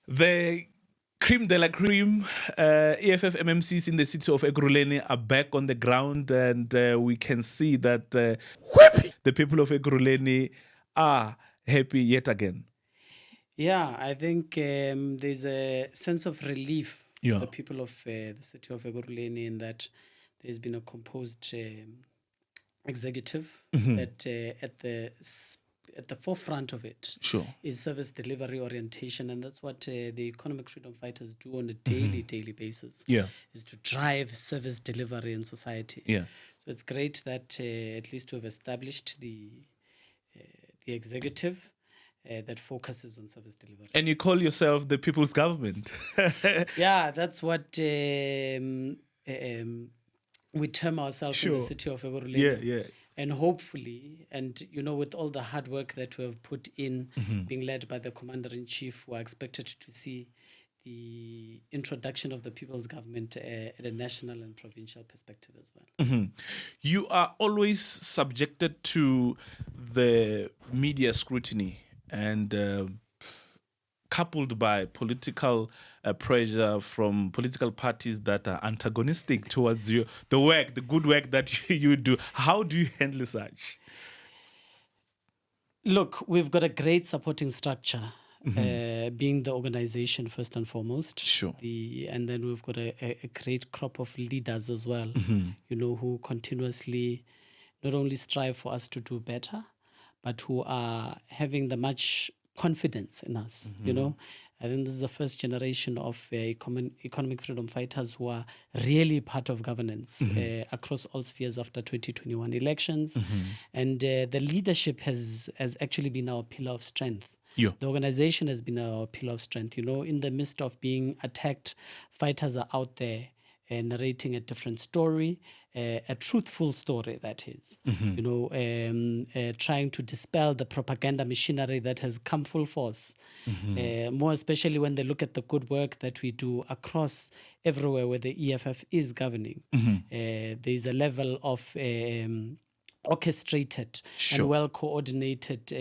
The cream de la cream, EFF MMCs in the city of Ekurhuleni are back on the ground, and we can see that the people of Ekurhuleni are happy yet again. Yeah, I think there's a sense of relief Yeah. for the people of the City of Ekurhuleni in that there's been a composed executive that at the forefront of it Sure. is service delivery orientation, and that's what the economic freedom fighters do on a daily basis. Yeah. Is to drive service delivery in society. Yeah. So it's great that at least we've established the executive that focuses on service delivery. And you call yourself the people's government. Yeah, that's what we term ourselves in Sure. the City of Ekurhuleni. Yeah. And hopefully, and with all the hard work that we have put in, being led by the Commander-in-Chief, we are expected to see the introduction of the people's government at a national and provincial perspective as well. You are always subjected to the media scrutiny and coupled by political pressure from political parties that are antagonistic towards the good work that you do. How do you handle such? Look, we've got a great supporting structure, being the organization first and foremost. Sure. And then we've got a great crop of leaders as well, who continuously not only strive for us to do better, but who are having the much confidence in us. I think this is the first generation of economic freedom fighters who are really part of governance across all spheres after 2021 elections. And the leadership has actually been our pillar of strength. Yeah. The organization has been our pillar of strength. In the midst of being attacked, fighters are out there narrating a different story, a truthful story, that is. Trying to dispel the propaganda machinery that has come full force. More especially when they look at the good work that we do across everywhere where the EFF is governing. There's a level of orchestrated and well-coordinated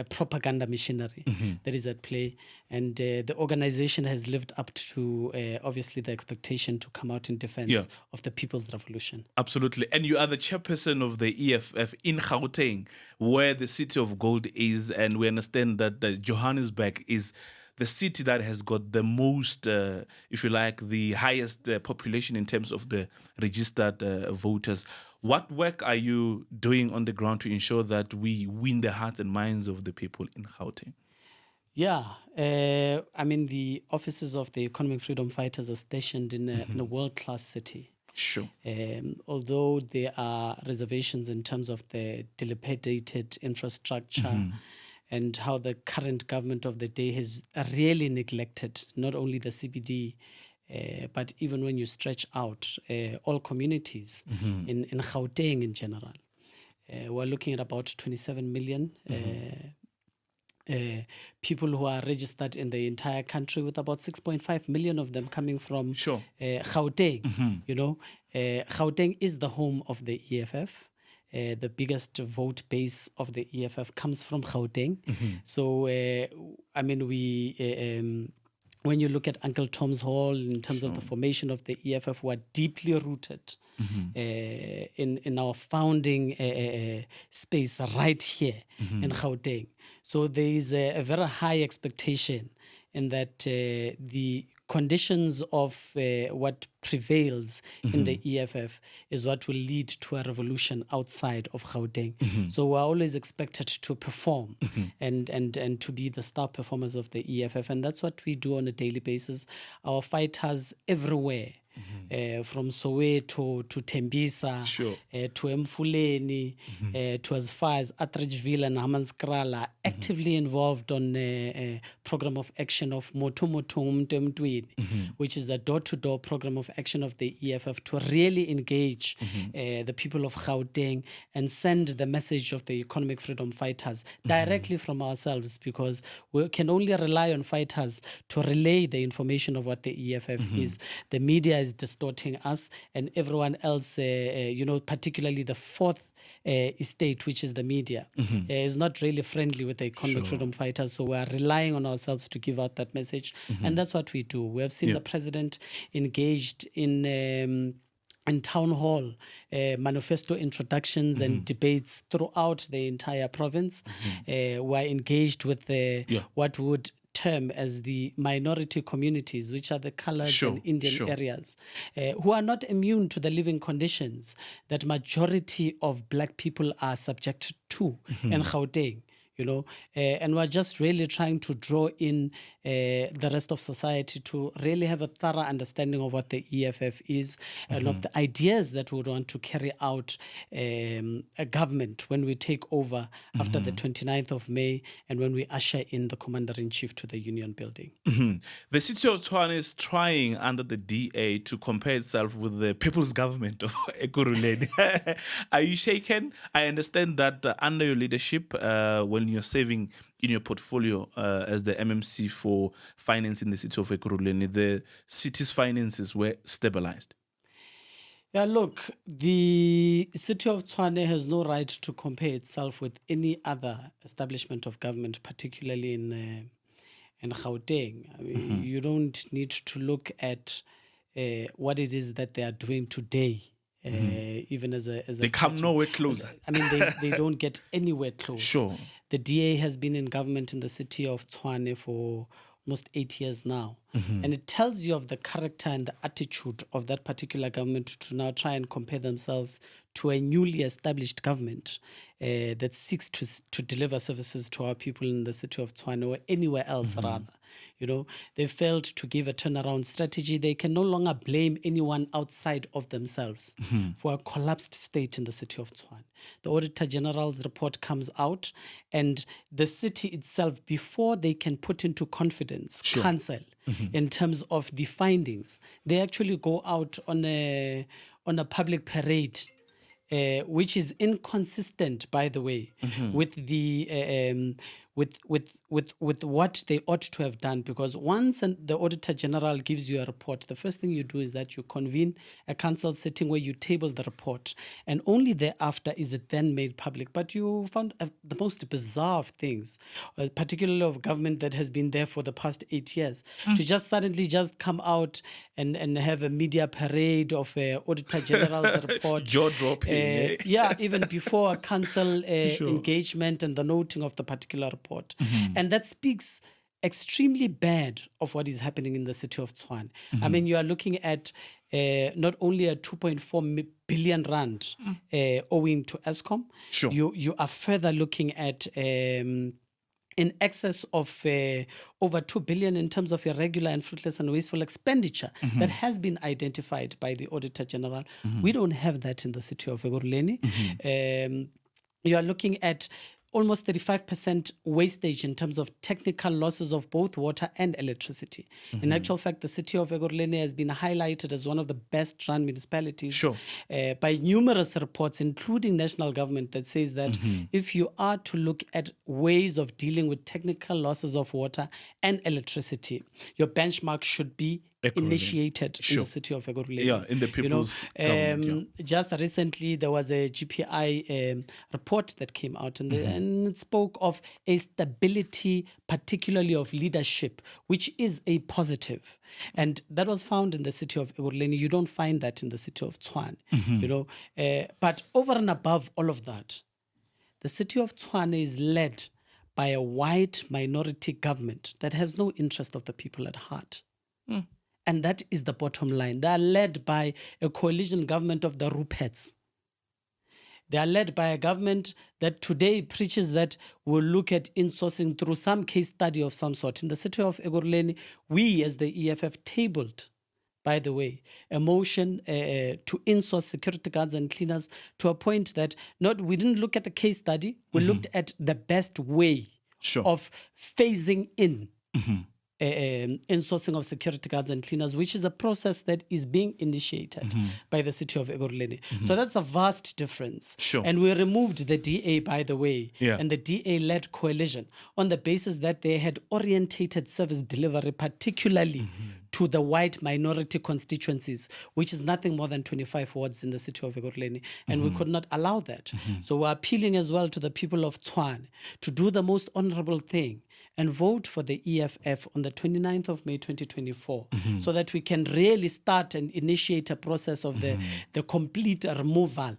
propaganda machinery that is at play. And the organization has lived up to, obviously, the expectation to come out in defense of the people's revolution. Absolutely. And you are the chairperson of the EFF in Gauteng, where the City of Gold is. And we understand that Johannesburg is the city that has got the most, if you like, the highest population in terms of the registered voters. What work are you doing on the ground to ensure that we win the hearts and minds of the people in Gauteng? Yeah, the offices of the economic freedom fighters are stationed in a world-class city. Sure. Although there are reservations in terms of the dilapidated infrastructure and how the current government of the day has really neglected not only the CBD, but even when you stretch out all communities in Gauteng in general. We're looking at about 27 million people who are registered in the entire country, with about 6.5 million of them coming from Gauteng. Gauteng is the home of the EFF. The biggest vote base of the EFF comes from Gauteng. So, when you look at Uncle Tom's Hall in terms of the formation of the EFF, we are deeply rooted in our founding space right here in Gauteng. So there is a very high expectation in that the conditions of what prevails in the EFF is what will lead to a revolution outside of Gauteng. So we're always expected to perform and to be the star performers of the EFF. And that's what we do on a daily basis. Our fighters everywhere, from Soweto to Tembisa, to Mfuleni, to as far as Atteridgeville and Hammanskraal, actively involved on a program of action of Moto Moto Mtemtwini, which is the door-to-door program of action of the EFF to really engage the people of Gauteng and send the message of the economic freedom fighters directly from ourselves, because we can only rely on fighters to relay the information of what the EFF is. The media is distorting us, and everyone else, particularly the fourth estate, which is the media, is not really friendly with the economic freedom fighters. So we are relying on ourselves to give out that message, and that's what we do. We have seen the president engaged in town hall manifesto introductions and debates throughout the entire province. We're engaged with what would term as the minority communities, which are the colored and Indian areas, who are not immune to the living conditions that majority of black people are subjected to in Gauteng. And we're just really trying to draw in the rest of society to really have a thorough understanding of what the EFF is and of the ideas that we would want to carry out a government when we take over after the 29th of May and when we usher in the Commander-in-Chief to the Union Building. The City of Tshwane is trying under the DA to compare itself with the People's Government of Ekurhuleni. Are you shaken? I understand that under your leadership, when you're saving in your portfolio as the MMC for Finance in the City of Ekurhuleni, the city's finances were stabilized. Yeah, look, the City of Tshwane has no right to compare itself with any other establishment of government, particularly in Gauteng. I mean, you don't need to look at what it is that they are doing today. Even as they come nowhere closer. I mean, they don't get anywhere close. Sure. The DA has been in government in the city of Tshwane for almost 8 years now. And it tells you of the character and the attitude of that particular government to now try and compare themselves to a newly established government that seeks to deliver services to our people in the city of Tshwane or anywhere else rather. They failed to give a turnaround strategy. They can no longer blame anyone outside of themselves for a collapsed state in the city of Tshwane. The Auditor General's report comes out, and the city itself, before they can put into confidence council in terms of the findings, they actually go out on a public parade, which is inconsistent, by the way, with the with what they ought to have done. Because once the Auditor General gives you a report, the first thing you do is that you convene a council sitting where you table the report, and only thereafter is it then made public. But you found the most bizarre things, particularly of government that has been there for the past 8 years, to just suddenly just come out and have a media parade of Auditor General's report. Jaw-dropping. Even before a council engagement and the noting of the particular report. And that speaks extremely bad of what is happening in the city of Tshwane. I mean, you are looking at not only a 2.4 billion rand owing to Eskom. You are further looking at in excess of over 2 billion in terms of irregular and fruitless and wasteful expenditure that has been identified by the Auditor General. We don't have that in the city of Ekurhuleni. You are looking at almost 35% wastage in terms of technical losses of both water and electricity. In actual fact, the city of Ekurhuleni has been highlighted as one of the best run municipalities by numerous reports, including national government, that says that if you are to look at ways of dealing with technical losses of water and electricity, your benchmark should be initiated in the city of Ekurhuleni. Yeah, in the people's government. Just recently, there was a GPI report that came out, and it spoke of a stability, particularly of leadership, which is a positive. And that was found in the city of Ekurhuleni. You don't find that in the city of Tshwane. But over and above all of that, the city of Tshwane is led by a white minority government that has no interest of the people at heart. And that is the bottom line. They are led by a coalition government of the Rupettes. They are led by a government that today preaches that we'll look at insourcing through some case study of some sort. In the city of Ekurhuleni, we as the EFF tabled, by the way, a motion to insource security guards and cleaners to a point that we didn't look at a case study. We looked at the best way of phasing in insourcing of security guards and cleaners, which is a process that is being initiated by the city of Ekurhuleni. So that's a vast difference. And we removed the DA, by the way, and the DA-led coalition on the basis that they had orientated service delivery, particularly to to the white minority constituencies, which is nothing more than 25 wards in the city of Ekurhuleni, and we could not allow that. So we're appealing as well to the people of Tshwane to do the most honorable thing and vote for the EFF on the 29th of May 2024, so that we can really start and initiate a process of the complete removal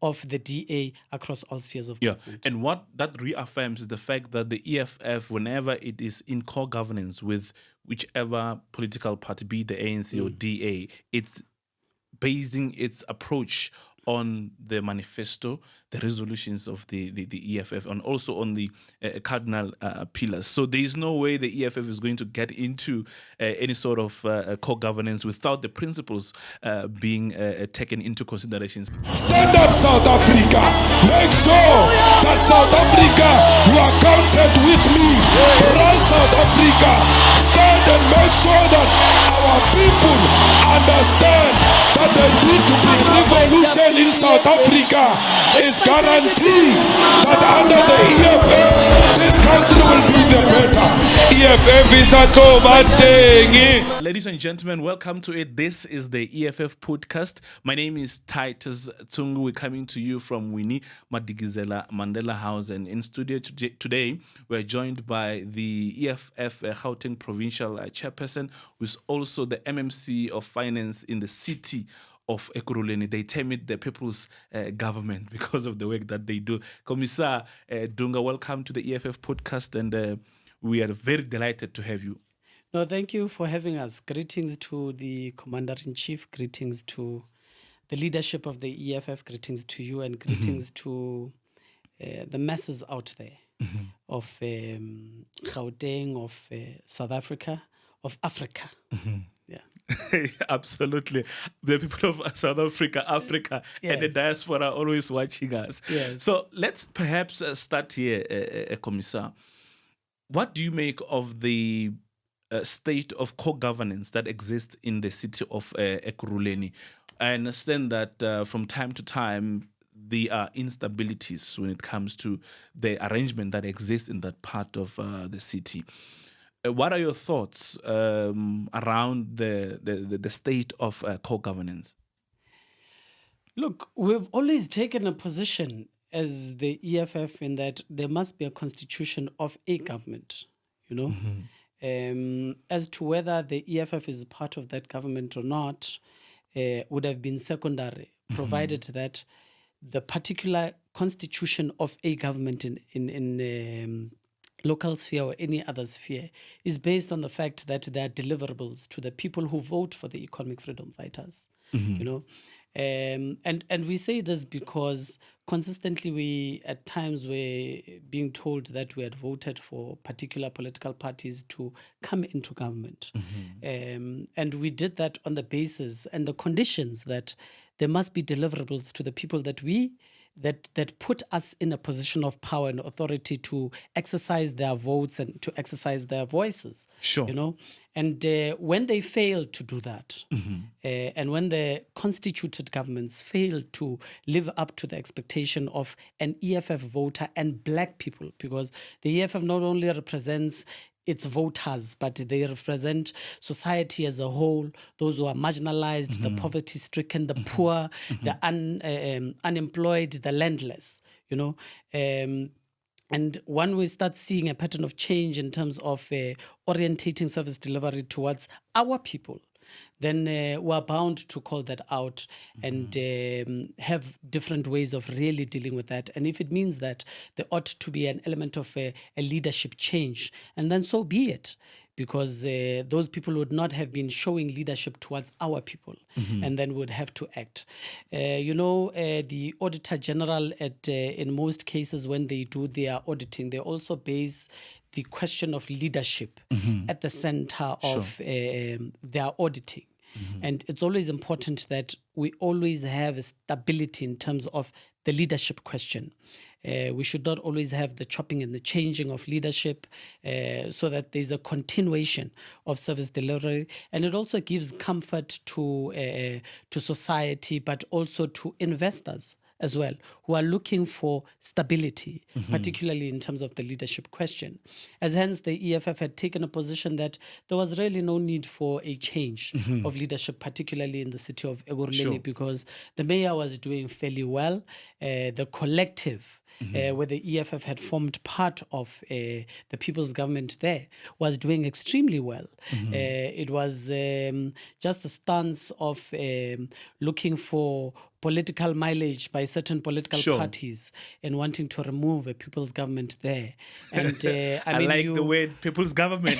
of the DA across all spheres of government. And what that reaffirms is the fact that the EFF, whenever it is in co-governance with whichever political party, be it the ANC or DA, it's basing its approach on the manifesto, the resolutions of the EFF, and also on the cardinal pillars. So there is no way the EFF is going to get into any sort of co-governance without the principles being taken into consideration. Stand up, South Africa. Make sure that South Africa, you are counted with me. Run, South Africa. Stand and make sure that our people understand that the need to bring revolution in South Africa is guaranteed that under the EFF, this country will be the better. EFF is a cogovernance. Ladies and gentlemen, welcome to it. This is the EFF Podcast. My name is Titus Tsungu. We're coming to you from Winnie Madikizela Mandela House, and in studio today, we're joined by the EFF Gauteng Provincial Chairperson, who is also the MMC of Finance in the City of Ekurhuleni. They term it the people's government because of the work that they do. Cmsr Dunga, welcome to the EFF Podcast, and we are very delighted to have you. No, thank you for having us. Greetings to the Commander-in-Chief, greetings to the leadership of the EFF, greetings to you, and greetings to the masses out there of Gauteng, of South Africa, of Africa. Yeah. Absolutely. The people of South Africa, Yes. and the diaspora are always watching us. Yes. So let's perhaps start here, Commissar. What do you make of the state of co-governance that exists in the city of Ekurhuleni? I understand that from time to time there are instabilities when it comes to the arrangement that exists in that part of the city. What are your thoughts around the state of co-governance? Look, we've always taken a position as the EFF in that there must be a constitution of a government, you know. As to whether the EFF is part of that government or not would have been secondary, provided that the particular constitution of a government in local sphere or any other sphere is based on the fact that there are deliverables to the people who vote for the economic freedom fighters, you know. And we say this because consistently we at times were being told that we had voted for particular political parties to come into government. And we did that on the basis and the conditions that there must be deliverables to the people that that put us in a position of power and authority to exercise their votes and to exercise their voices. Sure. You know, and when they failed to do that, and when the constituted governments failed to live up to the expectation of an EFF voter and black people, because the EFF not only represents its voters, but they represent society as a whole, those who are marginalized, the poverty-stricken, the poor, the unemployed, the landless, you know. And when we start seeing a pattern of change in terms of orientating service delivery towards our people, then we're bound to call that out and have different ways of really dealing with that. And if it means that there ought to be an element of a leadership change, and then so be it, because those people would not have been showing leadership towards our people, and then would have to act. You know, the Auditor General, in most cases when they do their auditing, they also base the question of leadership at the center of their auditing. And it's always important that we always have a stability in terms of the leadership question. We should not always have the chopping and the changing of leadership, so that there's a continuation of service delivery. And it also gives comfort to society, but also to investors as well, who are looking for stability, particularly in terms of the leadership question. As hence, the EFF had taken a position that there was really no need for a change of leadership, particularly in the city of Ekurhuleni, because the mayor was doing fairly well. The collective, where the EFF had formed part of the people's government there, was doing extremely well. It was just a stance of looking for political mileage by certain political parties and wanting to remove a people's government there. And I mean, like the word people's government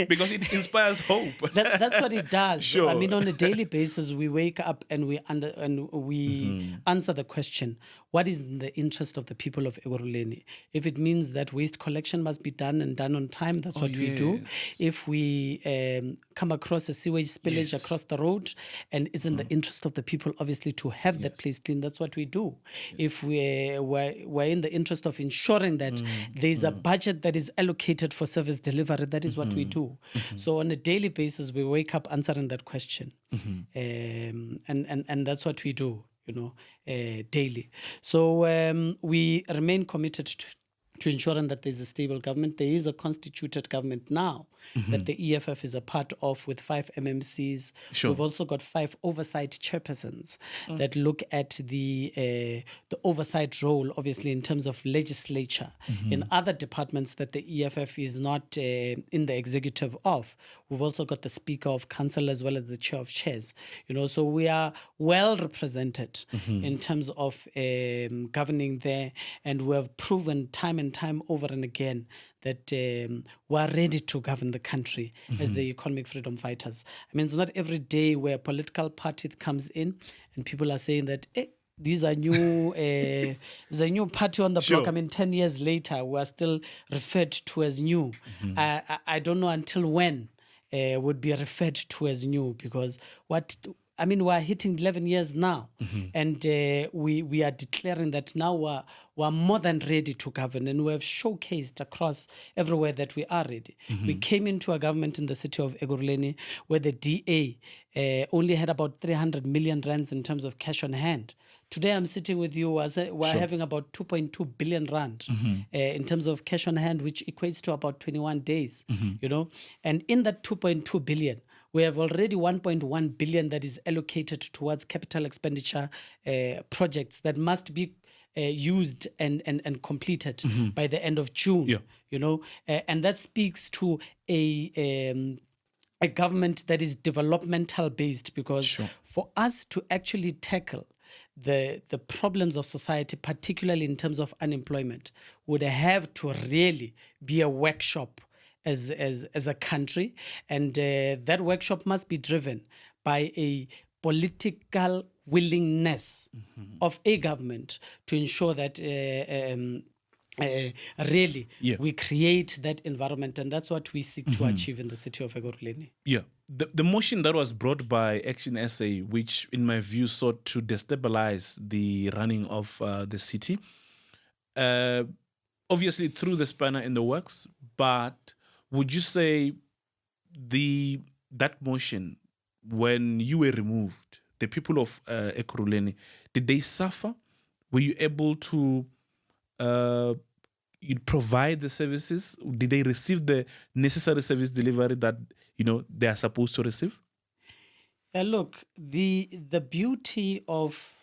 because it inspires hope. That's what it does. Sure. I mean, on a daily basis, we wake up and we answer the question, what is in the interest of the people of Ekurhuleni? If it means that waste collection must be done and done on time, that's what we do. If we come across a sewage spillage across the road and it's in the interest of the people, obviously, to have that place clean, that's what we do. If we're in the interest of ensuring that there's a budget that is allocated for service delivery, that is what we do. So on a daily basis, we wake up answering that question. And that's what we do, daily. So we remain committed to ensuring that there's a stable government. There is a constituted government now that the EFF is a part of with 5 MMCs. We've also got 5 oversight chairpersons that look at the oversight role, obviously, in terms of legislature. In other departments that the EFF is not in the executive of, we've also got the Speaker of Council as well as the Chair of Chairs. So we are well represented in terms of governing there, and we have proven time and time over and again that we are ready to govern the country as the economic freedom fighters. I mean, it's not every day where a political party comes in and people are saying that, these are new, there's a new party on the block. I mean, 10 years later, we are still referred to as new. I don't know until when would be referred to as new, because we are hitting 11 years now, and we are declaring that now we're more than ready to govern, and we have showcased across everywhere that we are ready. We came into a government in the city of Ekurhuleni where the DA only had about 300 million rands in terms of cash on hand. Today I'm sitting with you, we're having about 2.2 billion rand in terms of cash on hand, which equates to about 21 days, and in that 2.2 billion, we have already 1.1 billion that is allocated towards capital expenditure projects that must be used and completed by the end of June. And that speaks to a government that is developmental based, because for us to actually tackle the problems of society, particularly in terms of unemployment, would have to really be a workshop as a country, and that workshop must be driven by a political willingness of a government to ensure that we create that environment, and that's what we seek to achieve in the city of Ekurhuleni. The motion that was brought by Action SA, which in my view sought to destabilize the running of the city, obviously threw the spanner in the works, but would you say that motion, when you were removed, the people of Ekurhuleni, did they suffer? Were you able to provide the services? Did they receive the necessary service delivery that they are supposed to receive? Look, the beauty of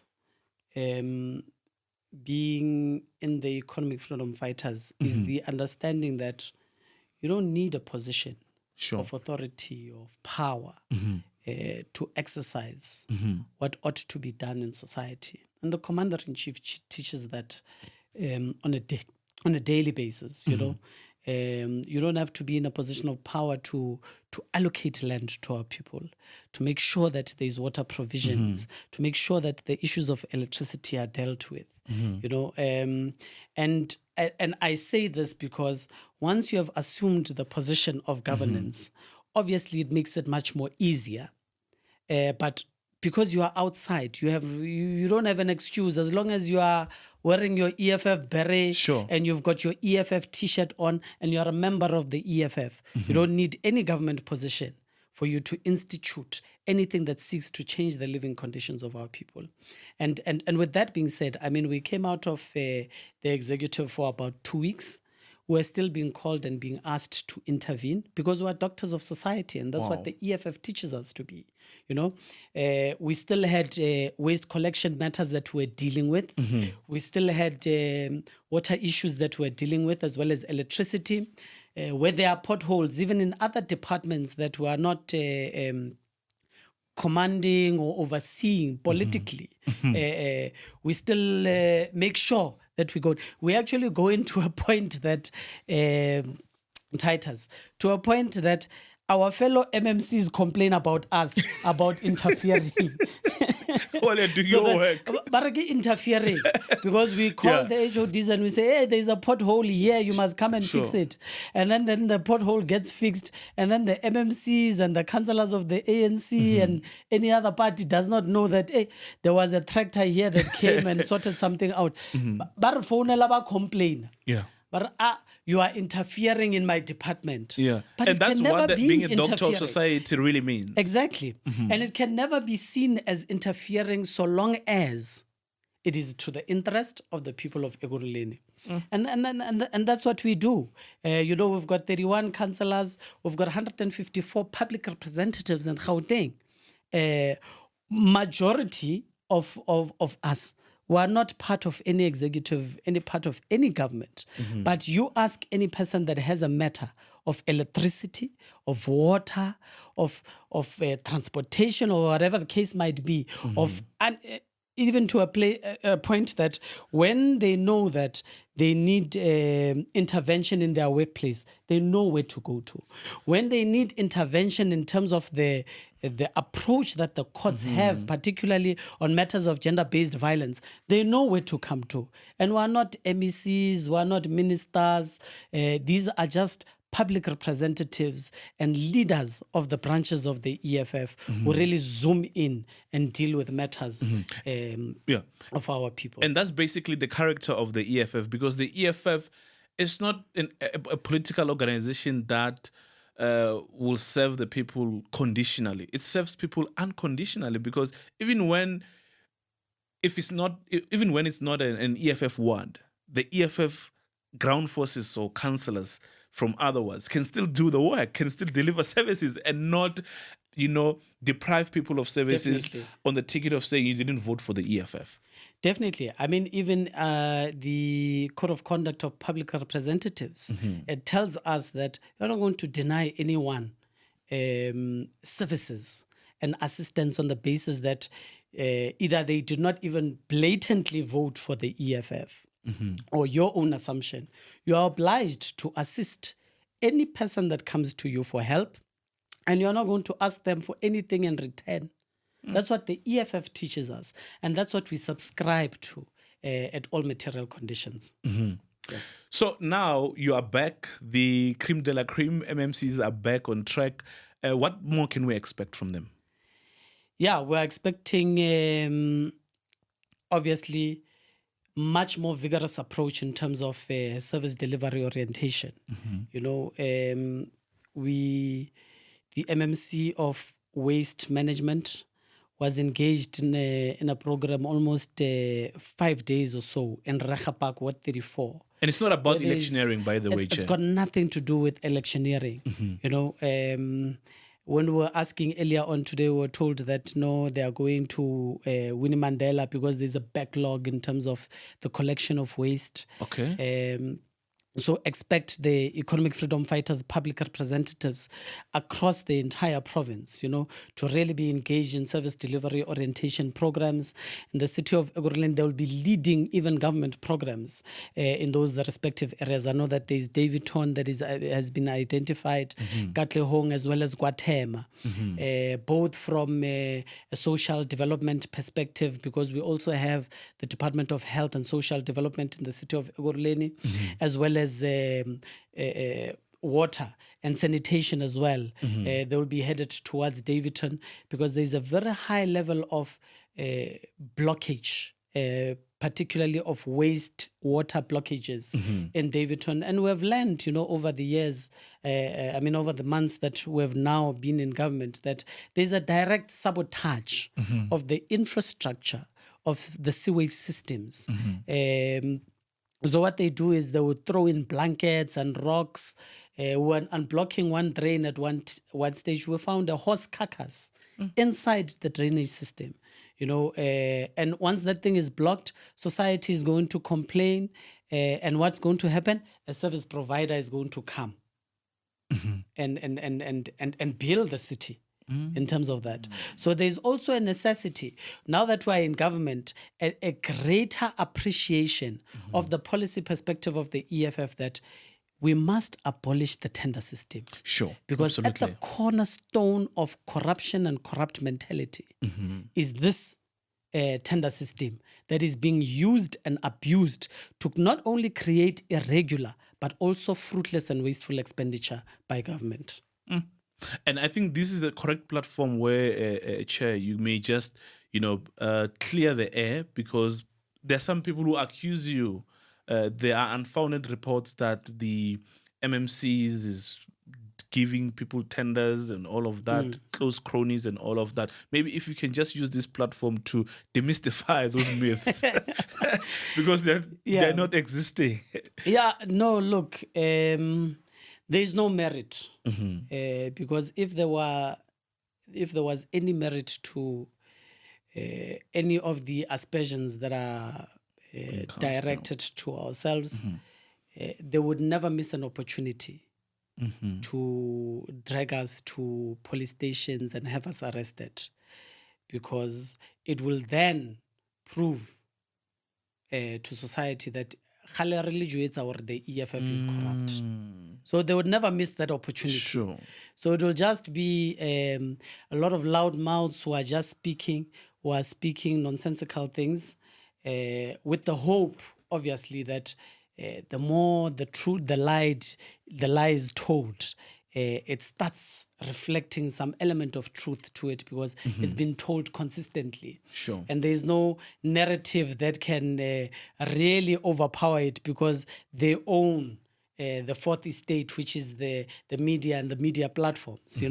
being in the economic freedom fighters is the understanding that you don't need a position of authority, of power to exercise what ought to be done in society. And the Commander-in-Chief teaches that on a daily basis, you don't have to be in a position of power to allocate land to our people, to make sure that there's water provisions, to make sure that the issues of electricity are dealt with, and I say this because once you have assumed the position of governance, obviously it makes it much more easier. But because you are outside, you don't have an excuse. As long as you are wearing your EFF beret and you've got your EFF T-shirt on and you are a member of the EFF, you don't need any government position for you to institute anything that seeks to change the living conditions of our people. And with that being said, I mean, we came out of the executive for about 2 weeks. We're still being called and being asked to intervene because we're doctors of society, and that's what the EFF teaches us to be. You know, we still had waste collection matters that we're dealing with. We still had water issues that we're dealing with, as well as electricity. Where there are potholes, even in other departments that we are not commanding or overseeing politically, we still make sure that we go. We actually go into a point that, Titus, to a point that our fellow MMCs complain about us, about interfering. Well, do your work. But interfering, because we call the HODs and we say, hey, there's a pothole here, you must come and fix it. And then the pothole gets fixed, and then the MMCs and the councillors of the ANC and any other party does not know that, hey, there was a tractor here that came and sorted something out. But phone complain. Yeah. But you are interfering in my department. Yeah. But and it that's can never what be being a doctor of interfering. society really means. Exactly. And it can never be seen as interfering so long as it is to the interest of the people of Ekurhuleni. And that's what we do. You know, we've got 31 councillors, we've got 154 public representatives in Gauteng. Majority of us were not part of any executive, any part of any government. But you ask any person that has a matter of electricity, of water, of transportation, or whatever the case might be, and even to a point that when they know that they need intervention in their workplace, they know where to go to. When they need intervention in terms of the approach that the courts have, particularly on matters of gender-based violence, they know where to come to. And we're not MECs, we're not ministers. These are just public representatives and leaders of the branches of the EFF who really zoom in and deal with matters of our people. And that's basically the character of the EFF, because the EFF is not a political organization that will serve the people conditionally. It serves people unconditionally, because even when it's not an EFF ward, the EFF ground forces or councillors from other wards can still do the work, can still deliver services, and not, deprive people of services on the ticket of saying you didn't vote for the EFF. Definitely. I mean, even the Code of Conduct of Public Representatives, it tells us that you're not going to deny anyone services and assistance on the basis that either they did not even blatantly vote for the EFF or your own assumption. You are obliged to assist any person that comes to you for help, and you're not going to ask them for anything in return. That's what the EFF teaches us, and that's what we subscribe to at all material conditions. Yeah. So now you are back. The creme de la creme MMCs are back on track. What more can we expect from them? Yeah, we're expecting, obviously, much more vigorous approach in terms of service delivery orientation. The MMC of Waste Management was engaged in a program almost 5 days or so in Regapak, Ward 34. And it's not about electioneering, by the way, It's Chair. got nothing to do with electioneering. When we were asking earlier on today, we were told that no, they are going to Winnie Mandela because there's a backlog in terms of the collection of waste. Okay. So expect the economic freedom fighters, public representatives across the entire province, to really be engaged in service delivery orientation programs. In the City of Ekurhuleni, they will be leading even government programs in those respective areas. I know that there's Davidton that has been identified, Katlehong as well as Guatema, both from a social development perspective, because we also have the Department of Health and Social Development in the City of Ekurhuleni, as well as water and sanitation as well. They will be headed towards Davidton because there's a very high level of blockage, particularly of waste water blockages in Davidton. And we have learned, over the years, over the months that we have now been in government, that there's a direct sabotage of the infrastructure of the sewage systems. So what they do is they would throw in blankets and rocks. When unblocking one drain at one stage, we found a horse carcass inside the drainage system. And once that thing is blocked, society is going to complain. And what's going to happen? A service provider is going to come and build the city. In terms of that. So there's also a necessity, now that we're in government, a greater appreciation of the policy perspective of the EFF, that we must abolish the tender system. Sure. Because absolutely. at the cornerstone of corruption and corrupt mentality is this tender system that is being used and abused to not only create irregular, but also fruitless and wasteful expenditure by government. And I think this is a correct platform where, Chair, you may just, clear the air, because there are some people who accuse you. There are unfounded reports that the MMCs is giving people tenders and all of that, close cronies and all of that. Maybe if you can just use this platform to demystify those myths, because they're not existing. Look, there's no merit, because if there was any merit to any of the aspersions that are directed to ourselves, they would never miss an opportunity to drag us to police stations and have us arrested, because it will then prove to society that the EFF is corrupt. So they would never miss that opportunity. Sure. So it will just be a lot of loud mouths who are just speaking nonsensical things, with the hope, obviously, that the more the lie is told, it starts reflecting some element of truth to it, because it's been told consistently. Sure. And there's no narrative that can really overpower it, because they own the fourth estate, which is the media and the media platforms,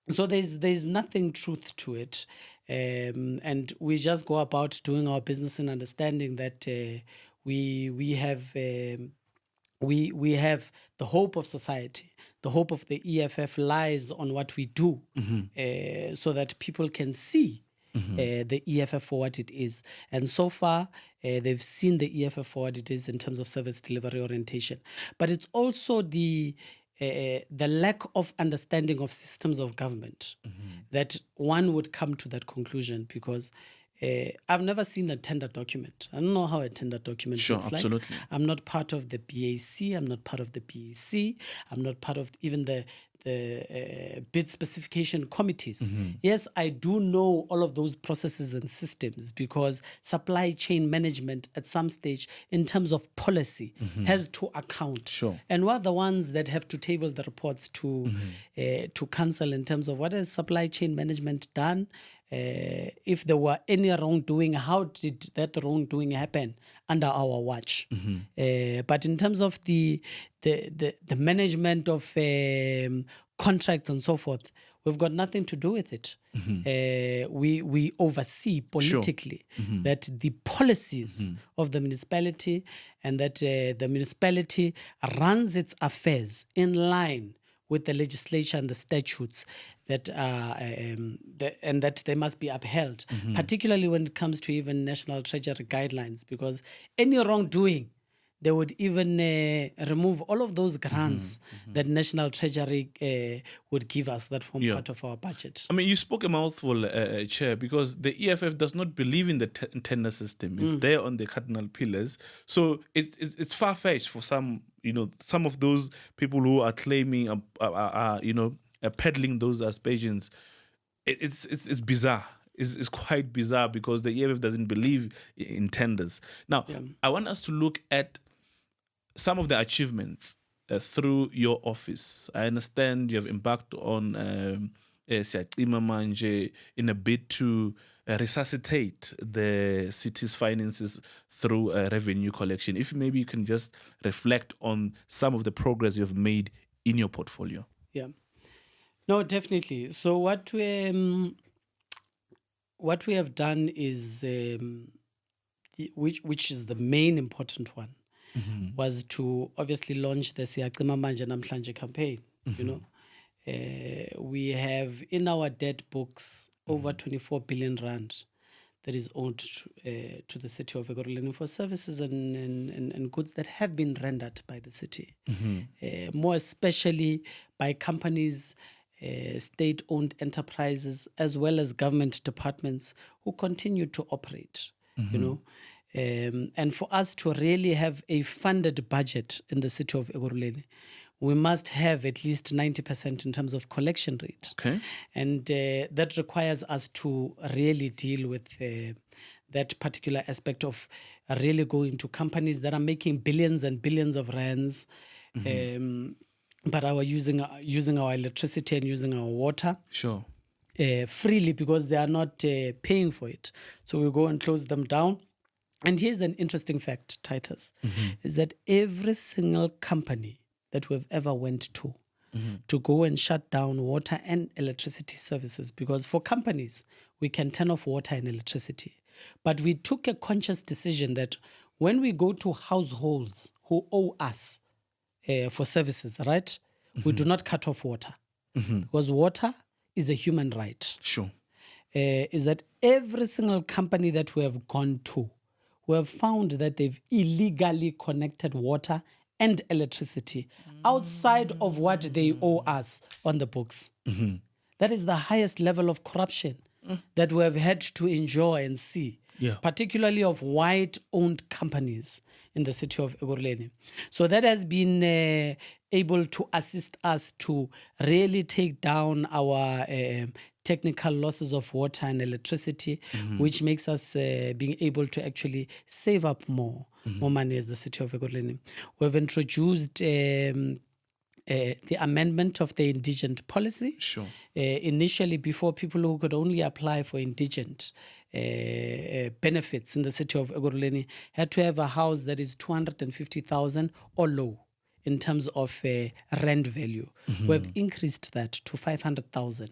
so there's nothing truth to it. And we just go about doing our business and understanding that we have the hope of society. The hope of the EFF lies on what we do, so that people can see the EFF for what it is. And so far, they've seen the EFF for what it is in terms of service delivery orientation. But it's also the lack of understanding of systems of government that one would come to that conclusion, because I've never seen a tender document. I don't know how a tender document looks absolutely. like. I'm not part of the BAC. I'm not part of the PEC. I'm not part of even the bid specification committees. Yes, I do know all of those processes and systems, because supply chain management at some stage in terms of policy has to account. Sure. And we're the ones that have to table the reports to council in terms of what has supply chain management done. If there were any wrongdoing, how did that wrongdoing happen under our watch? But in terms of the management of contracts and so forth, we've got nothing to do with it. We oversee politically that the policies of the municipality, and that the municipality runs its affairs in line with the legislature and the statutes that and that they must be upheld, particularly when it comes to even National Treasury guidelines, because any wrongdoing, they would even remove all of those grants that National Treasury would give us that form part of our budget. I mean, you spoke a mouthful, Chair, because the EFF does not believe in the tender system. It's there on the cardinal pillars. So it's far-fetched for some, some of those people who are claiming, peddling those aspersions. It's bizarre. It's quite bizarre, because the EFF doesn't believe in tenders. Now, I want us to look at some of the achievements through your office. I understand you have embarked on siyacima manje in a bid to resuscitate the city's finances through revenue collection. If maybe you can just reflect on some of the progress you've made in your portfolio. Yeah. No, definitely. So what we have done is, which is the main important one, was to obviously launch the Siyacima Manje Namhlanje campaign. You know, we have in our debt books over 24 billion rand that is owed to the City of Ekurhuleni for services and goods that have been rendered by the city, more especially by companies, state-owned enterprises, as well as government departments who continue to operate, you know. And for us to really have a funded budget in the City of Ekurhuleni, we must have at least 90% in terms of collection rate. Okay. And that requires us to really deal with that particular aspect of really going to companies that are making billions and billions of rands, but are using our electricity and using our water. Sure. Freely, because they are not paying for it. So we go and close them down. And here's an interesting fact, Titus, is that every single company that we've ever went to go and shut down water and electricity services, because for companies, we can turn off water and electricity. But we took a conscious decision that when we go to households who owe us for services, right, we do not cut off water, because water is a human right. Sure. Is that every single company that we have gone to, we have found that they've illegally connected water and electricity outside of what they owe us on the books. That is the highest level of corruption that we have had to enjoy and see, particularly of white-owned companies in the City of Ekurhuleni. So that has been able to assist us to really take down our technical losses of water and electricity, which makes us being able to actually save up more money as the City of Ekurhuleni. We've introduced the amendment of the indigent policy. Sure. Initially, before, people who could only apply for indigent benefits in the City of Ekurhuleni had to have a house that is 250,000 or low in terms of rent value. We've increased that to 500,000.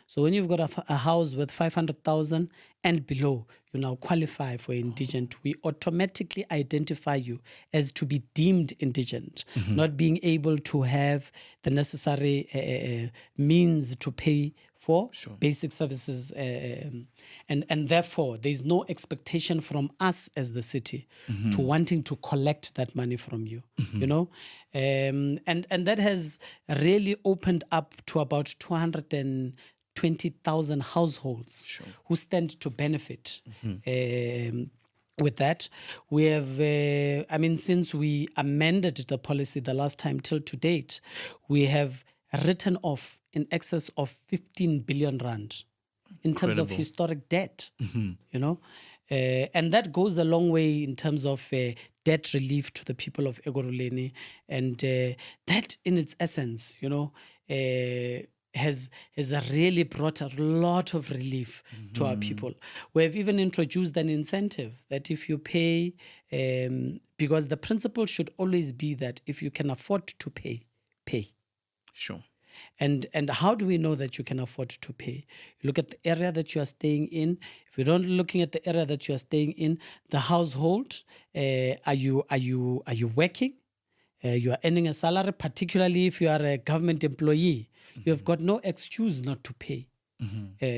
So when you've got a house with 500,000 and below, you now qualify for indigent. We automatically identify you as to be deemed indigent, not being able to have the necessary means to pay for basic services. And therefore, there's no expectation from us as the city to wanting to collect that money from you, you know. And that has really opened up to about 220,000 households who stand to benefit with that. We have, since we amended the policy the last time till to date, we have written off in excess of 15 billion rand in terms of historic debt, you know. And that goes a long way in terms of debt relief to the people of Ekurhuleni. And that in its essence, you know, has really brought a lot of relief to our people. We have even introduced an incentive that if you pay, because the principle should always be that if you can afford to pay, pay. Sure. And how do we know that you can afford to pay? You look at the area that you are staying in. If you're not looking at the area that you are staying in, the household, are you working? You are earning a salary, particularly if you are a government employee. You have got no excuse not to pay.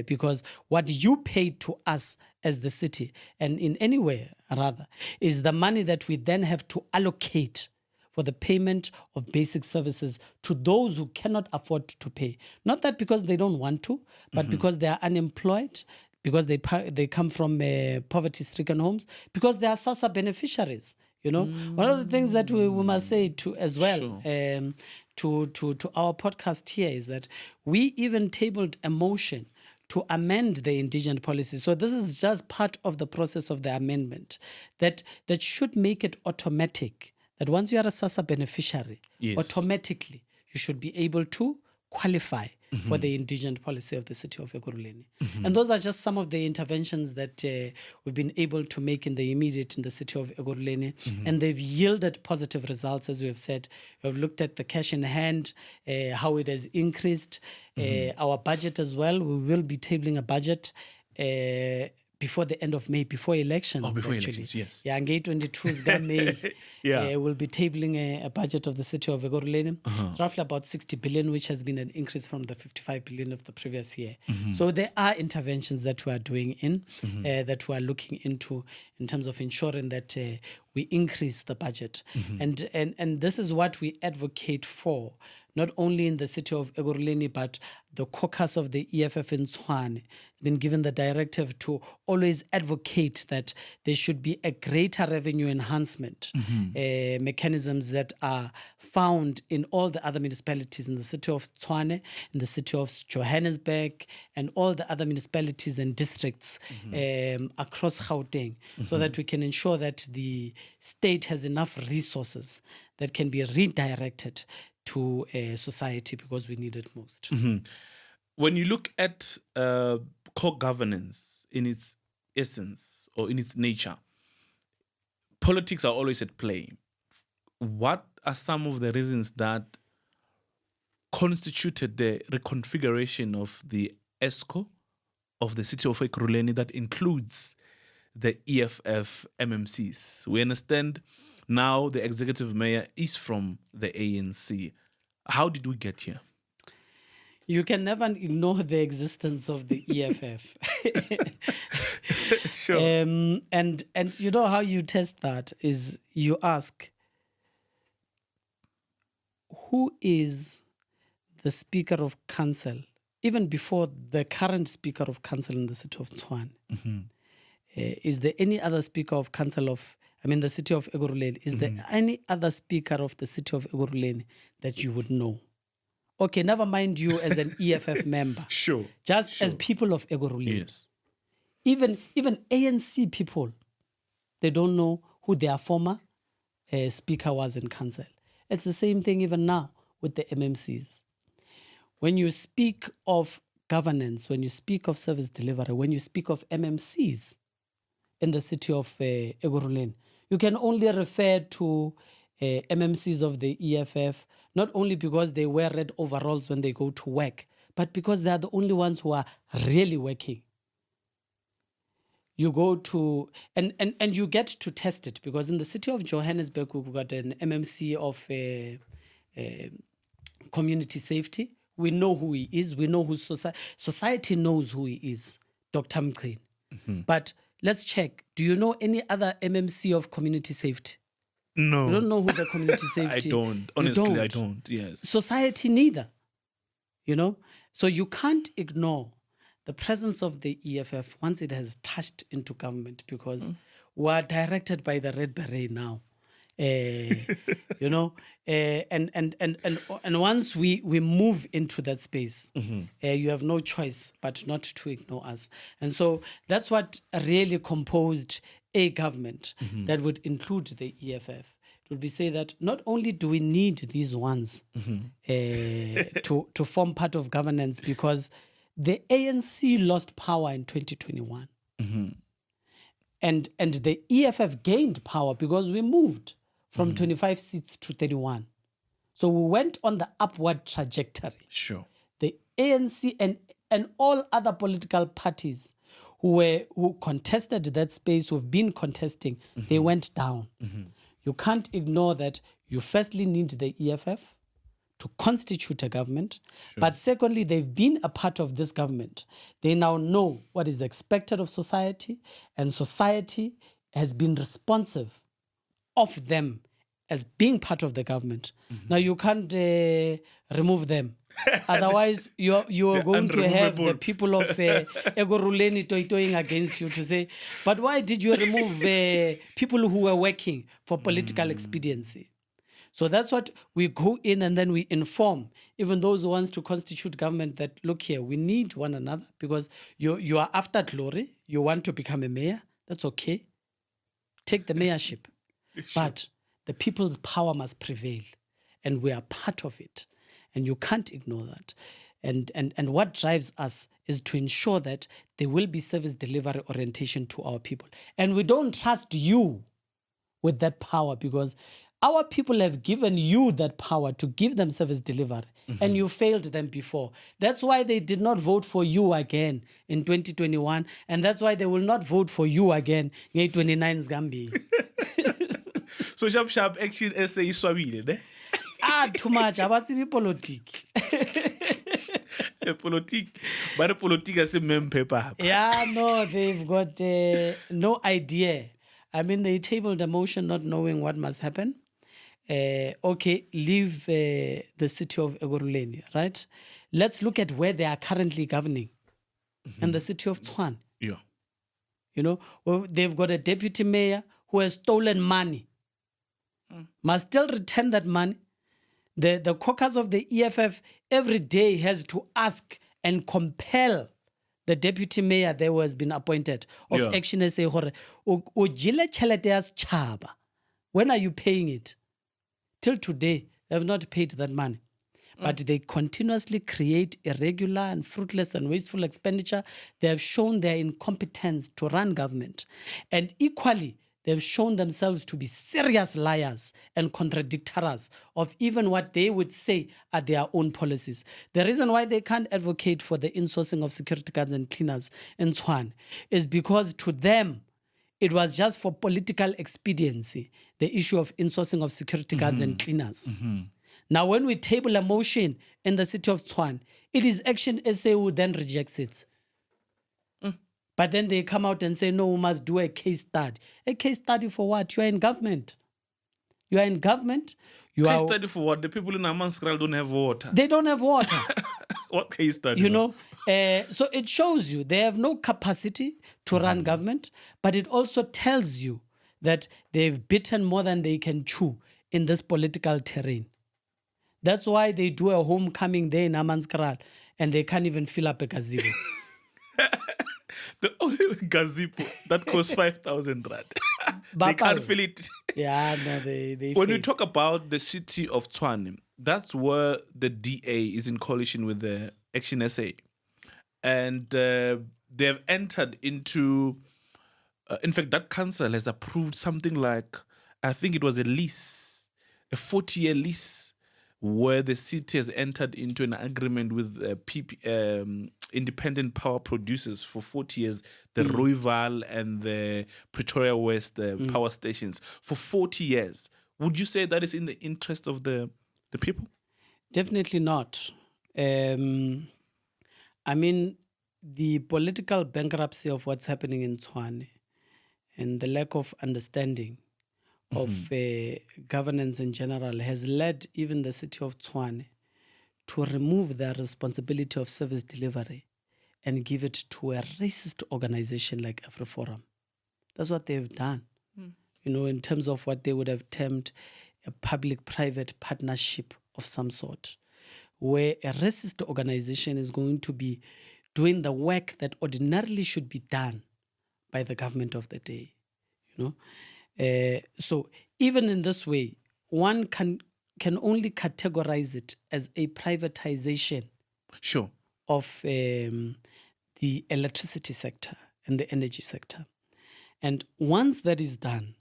Because what you pay to us as the city, and in any way rather, is the money that we then have to allocate for the payment of basic services to those who cannot afford to pay. Not that because they don't want to, but because they are unemployed, because they come from poverty-stricken homes, because they are SASSA beneficiaries. You know, one of the things that we must say to as well to our podcast here is that we even tabled a motion to amend the indigent policy. So this is just part of the process of the amendment that should make it automatic. That once you are a SASSA beneficiary, automatically you should be able to qualify for the indigent policy of the City of Ekurhuleni. And those are just some of the interventions that we've been able to make in the City of Ekurhuleni. And they've yielded positive results, as we have said. We've looked at the cash in hand, how it has increased, our budget as well. We will be tabling a budget before the end of May, before elections. Before actually. elections, yes. Yeah, Ngate 22's May. Yeah. We'll be tabling a budget of the City of Ekurhuleni. It's roughly about 60 billion, which has been an increase from the 55 billion of the previous year. So there are interventions that we are doing that we are looking into in terms of ensuring that we increase the budget. And this is what we advocate for, not only in the City of Ekurhuleni, but the caucus of the EFF in Tshwane has been given the directive to always advocate that there should be a greater revenue enhancement mechanisms that are found in all the other municipalities in the City of Tshwane, in the City of Johannesburg, and all the other municipalities and districts across Gauteng, so that we can ensure that the state has enough resources that can be redirected to society, because we need it most. When you look at co-governance in its essence or in its nature, politics are always at play. What are some of the reasons that constituted the reconfiguration of the ESCO of the City of Ekurhuleni that includes the EFF MMCs? We understand now the executive mayor is from the ANC. How did we get here? You can never ignore the existence of the EFF. Sure. And you know how you test that is you ask, who is the Speaker of Council, even before the current Speaker of Council in the City of Tshwane? Is there any other Speaker of Council the City of Ekurhuleni? Is there any other Speaker of the City of Ekurhuleni that you would know? Okay, never mind you as an EFF member. Sure. Just as people of Ekurhuleni. Yes. Even ANC people, they don't know who their former speaker was in council. It's the same thing even now with the MMCs. When you speak of governance, when you speak of service delivery, when you speak of MMCs in the City of Ekurhuleni, you can only refer to MMCs of the EFF, not only because they wear red overalls when they go to work, but because they are the only ones who are really working. You go to, and you get to test it, because in the City of Johannesburg, we've got an MMC of community safety. We know who he is. We know who society knows who he is, Dr. Mqin. But let's check. Do you know any other MMC of community safety? No. You don't know who the community safety... I don't. Honestly, I don't. Yes. Society neither. So you can't ignore the presence of the EFF once it has touched into government, because we are directed by the Red Beret now. And once we move into that space, you have no choice but not to ignore us. And so that's what really composed a government that would include the EFF. It would be say that not only do we need these ones to form part of governance, because the ANC lost power in 2021. And the EFF gained power because we moved from 25 seats to 31. So we went on the upward trajectory. Sure. The ANC and all other political parties who contested that space, who've been contesting, they went down. You can't ignore that you firstly need the EFF to constitute a government. Sure. But secondly, they've been a part of this government. They now know what is expected of society, and society has been responsive of them as being part of the government. Now you can't remove them. Otherwise, you are going to have the people of Ekurhuleni toing against you to say, but why did you remove people who were working for political expediency? So that's what we go in, and then we inform even those who wants to constitute government that, look here, we need one another, because you are after glory. You want to become a mayor. That's okay. Take the mayorship. Sure. But the people's power must prevail, and we are part of it. And you can't ignore that. And what drives us is to ensure that there will be service delivery orientation to our people. And we don't trust you with that power because our people have given you that power to give them service delivery, and you failed them before. That's why they did not vote for you again in 2021, and that's why they will not vote for you again in 29 Zgambi. So sharp action essay is swabile, ne? Too much. About the politic. Politique, but the politique is a mem paper. Yeah, no, they've got no idea. I mean, they tabled a motion not knowing what must happen. Okay, leave the City of Ekurhuleni, right? Let's look at where they are currently governing in the City of Tshwane. Yeah. You know, well, they've got a deputy mayor who has stolen money. Must still return that money. The caucus of the EFF every day has to ask and compel the deputy mayor there who has been appointed of Action SA. When are you paying it? Till today, they have not paid that money. But they continuously create irregular and fruitless and wasteful expenditure. They have shown their incompetence to run government. And equally, they've shown themselves to be serious liars and contradictors of even what they would say are their own policies. The reason why they can't advocate for the insourcing of security guards and cleaners in Tshwane is because to them, it was just for political expediency, the issue of insourcing of security guards and cleaners. Now, when we table a motion in the City of Tshwane, it is Action SA who then rejects it. But then they come out and say, no, we must do a case study. A case study for what? You are in government. You are in government. Case study for what? The people in Amanskraal don't have water. They don't have water. What case study? You know, so it shows you they have no capacity to run government, but it also tells you that they've bitten more than they can chew in this political terrain. That's why they do a homecoming day in Amanskraal and they can't even fill up a gazebo. The only gazebo that costs 5,000 rand. They can't fill it. Yeah, no, they When we talk about the City of Tshwane, that's where the DA is in coalition with the Action SA. And they have entered into, in fact, that council has approved something like, I think it was a lease, a 40-year lease, where the city has entered into an agreement with independent power producers for 40 years, the Rooiwal and the Pretoria West power stations for 40 years. Would you say that is in the interest of the people? Definitely not. I mean, the political bankruptcy of what's happening in Tshwane and the lack of understanding of governance in general has led even the City of Tshwane to remove their responsibility of service delivery and give it to a racist organization like AfriForum. That's what they've done, you know, in terms of what they would have termed a public-private partnership of some sort, where a racist organization is going to be doing the work that ordinarily should be done by the government of the day, you know. So even in this way, one can only categorize it as a privatization of the electricity sector and the energy sector. And once that is done,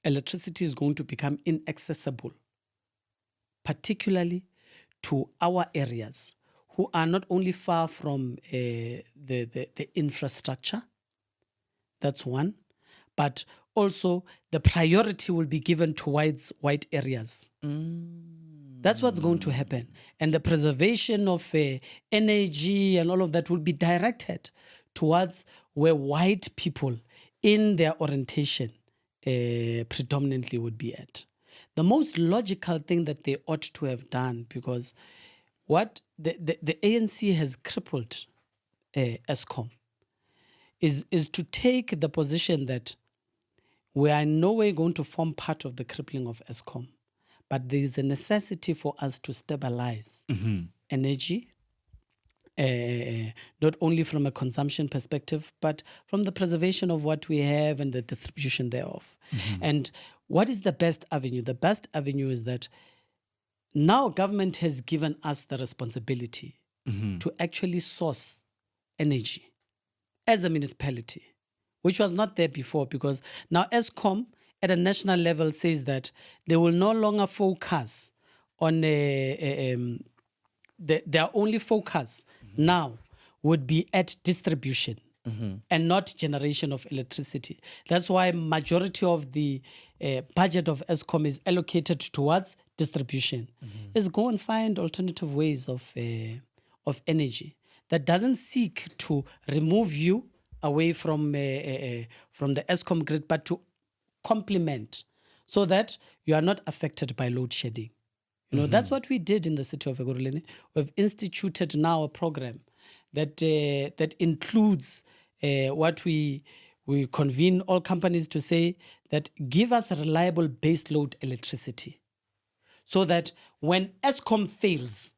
electricity is going to become inaccessible, particularly to our areas who are not only far from the infrastructure, that's one, but also the priority will be given towards white areas. That's what's going to happen. And the preservation of energy and all of that will be directed towards where white people in their orientation predominantly would be at. The most logical thing that they ought to have done, because what the ANC has crippled Eskom is to take the position that we are in no way going to form part of the crippling of Eskom, but there is a necessity for us to stabilize energy, not only from a consumption perspective, but from the preservation of what we have and the distribution thereof. And what is the best avenue? The best avenue is that now government has given us the responsibility to actually source energy as a municipality, which was not there before, because now Eskom at a national level says that they will no longer focus on their only focus now would be at distribution and not generation of electricity. That's why majority of the budget of Eskom is allocated towards distribution. Is go and find alternative ways of energy that doesn't seek to remove you away from the Eskom grid, but to complement so that you are not affected by load shedding. You know, that's what we did in the City of Ekurhuleni. We've instituted now a program that that includes what we convene all companies to say that give us reliable base load electricity, so that when Eskom fails,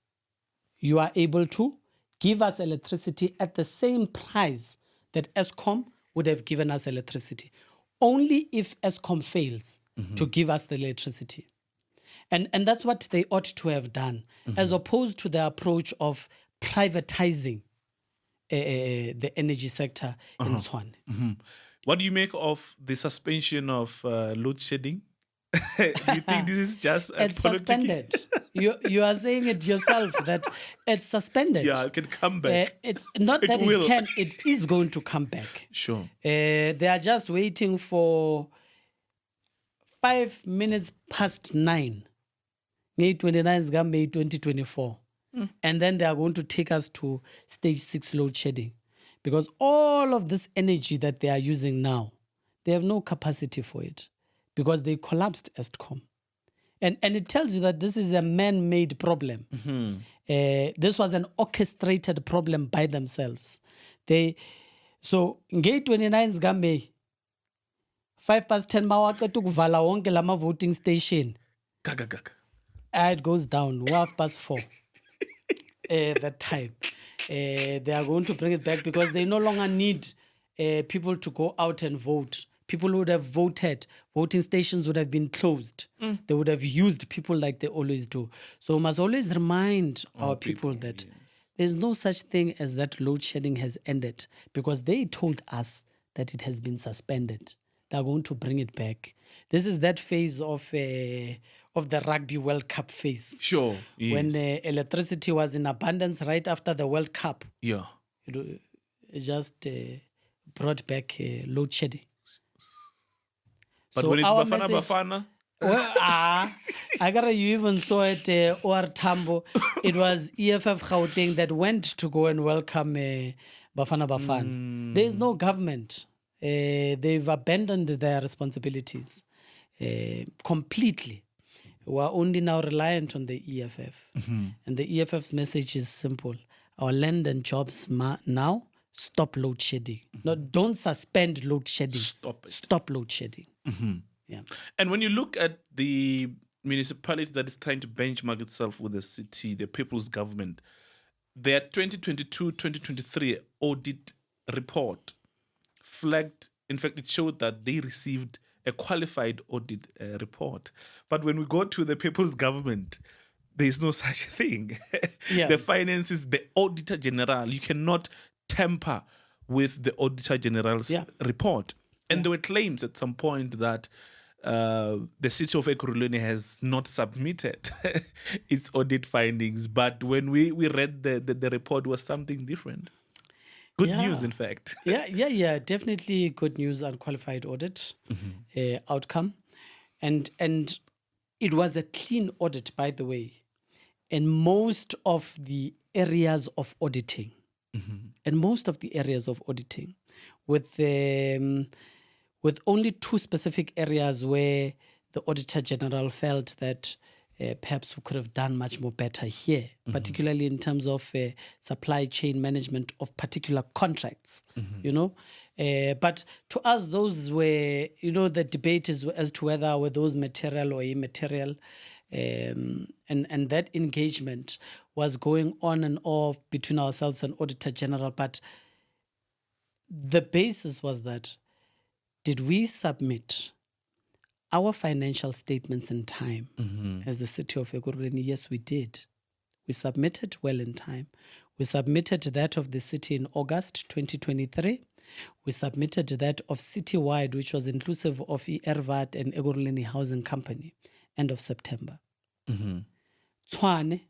you are able to give us electricity at the same price that Eskom would have given us electricity. Only if Eskom fails to give us the electricity. And that's what they ought to have done, as opposed to the approach of privatizing the energy sector in Tshwane. What do you make of the suspension of load shedding? Do you think this is just it's suspended? You are saying it yourself that it's suspended. Yeah, it can come back. It's not that it can; it is going to come back. Sure. They are just waiting for 5 minutes past 9. May 29 is May 2024, and then they are going to take us to stage 6 load shedding, because all of this energy that they are using now, they have no capacity for it, because they collapsed Eskom. And it tells you that this is a man-made problem. This was an orchestrated problem by themselves. So, May 29 is May 5 past 10 mawaqeda ukuvala wonke lama voting station. It goes down 4:30 that time. They are going to bring it back because they no longer need people to go out and vote. People would have voted. Voting stations would have been closed. They would have used people like they always do. So we must always remind our people that there's no such thing as that load shedding has ended, because they told us that it has been suspended. They're going to bring it back. This is that phase of the Rugby World Cup phase. Sure. Yes. When electricity was in abundance right after the World Cup. Yeah. It just brought back load shedding. But so when it's Bafana message, Bafana? Well, I got you even saw it OR Tambo. It was EFF Gauteng that went to go and welcome Bafana Bafana. There is no government. They've abandoned their responsibilities completely. We are only now reliant on the EFF. And the EFF's message is simple. Our land and jobs now, stop load shedding. No, don't suspend load shedding. Stop it. Stop load shedding. Yeah. And when you look at the municipality that is trying to benchmark itself with the city, the people's government, their 2022-2023 audit report flagged, in fact, it showed that they received a qualified audit report. But when we go to the people's government, there is no such thing. Yeah. The finances, the Auditor General, you cannot tamper with the Auditor General's report. And there were claims at some point that the City of Ekurhuleni has not submitted its audit findings. But when we read the report, was something different. Good news, in fact. Yeah. Definitely good news, unqualified audit outcome. And it was a clean audit, by the way. And most of the areas of auditing, with only 2 specific areas where the Auditor General felt that perhaps we could have done much more better here, particularly in terms of supply chain management of particular contracts, you know. But to us, those were, you know, the debate is as to whether were those material or immaterial. And that engagement was going on and off between ourselves and Auditor General. But the basis was that, did we submit our financial statements in time as the City of Ekurhuleni? Yes, we did. We submitted well in time. We submitted that of the city in August 2023. We submitted that of citywide, which was inclusive of ERVAT and Ekurhuleni Housing Company, end of September. Tshwane,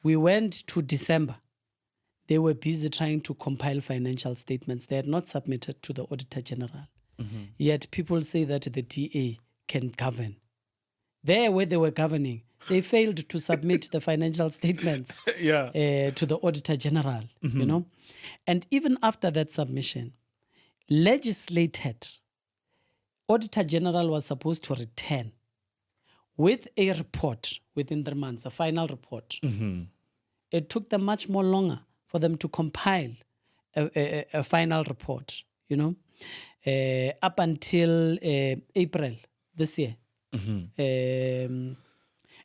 we went to December. They were busy trying to compile financial statements. They had not submitted to the Auditor General. Yet people say that the DA can govern. There where they were governing, they failed to submit the financial statements to the Auditor General, you know. And even after that submission, legislated, Auditor General was supposed to return with a report within 3 months, a final report. It took them much more longer for them to compile a final report, you know, up until April this year.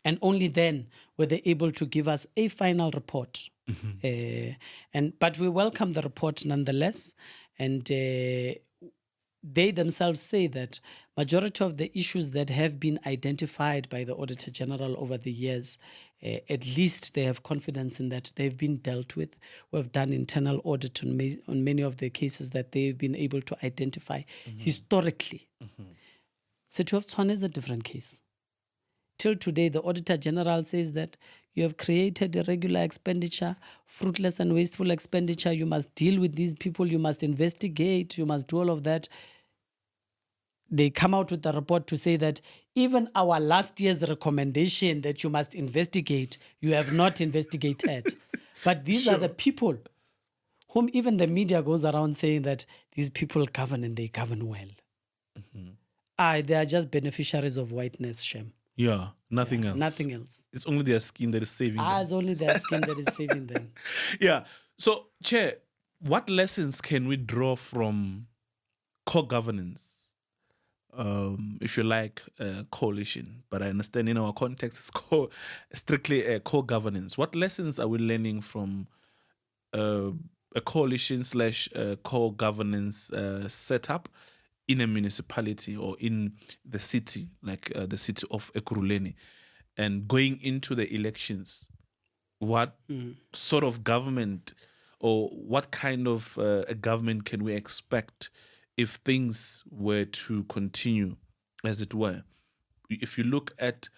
And only then were they able to give us a final report. But we welcome the report nonetheless. And they themselves say that majority of the issues that have been identified by the Auditor General over the years, at least they have confidence in that they've been dealt with. We've done internal audit on many of the cases that they've been able to identify historically. City of Tshwane is a different case. Till today, the Auditor General says that you have created irregular expenditure, fruitless and wasteful expenditure. You must deal with these people. You must investigate. You must do all of that. They come out with a report to say that even our last year's recommendation that you must investigate, you have not investigated. But these are the people whom even the media goes around saying that these people govern and they govern well. They are just beneficiaries of whiteness, Shem. Yeah, nothing else. Nothing else. It's only their skin that is saving them. It's only their skin that is saving them. Yeah. So, Chair, what lessons can we draw from co-governance? If you like, coalition. But I understand in our context it's strictly co-governance. What lessons are we learning from a coalition / co-governance setup in a municipality or in the city, like the City of Ekurhuleni, and going into the elections? What sort of government or what kind of a government can we expect if things were to continue, as it were? If you look at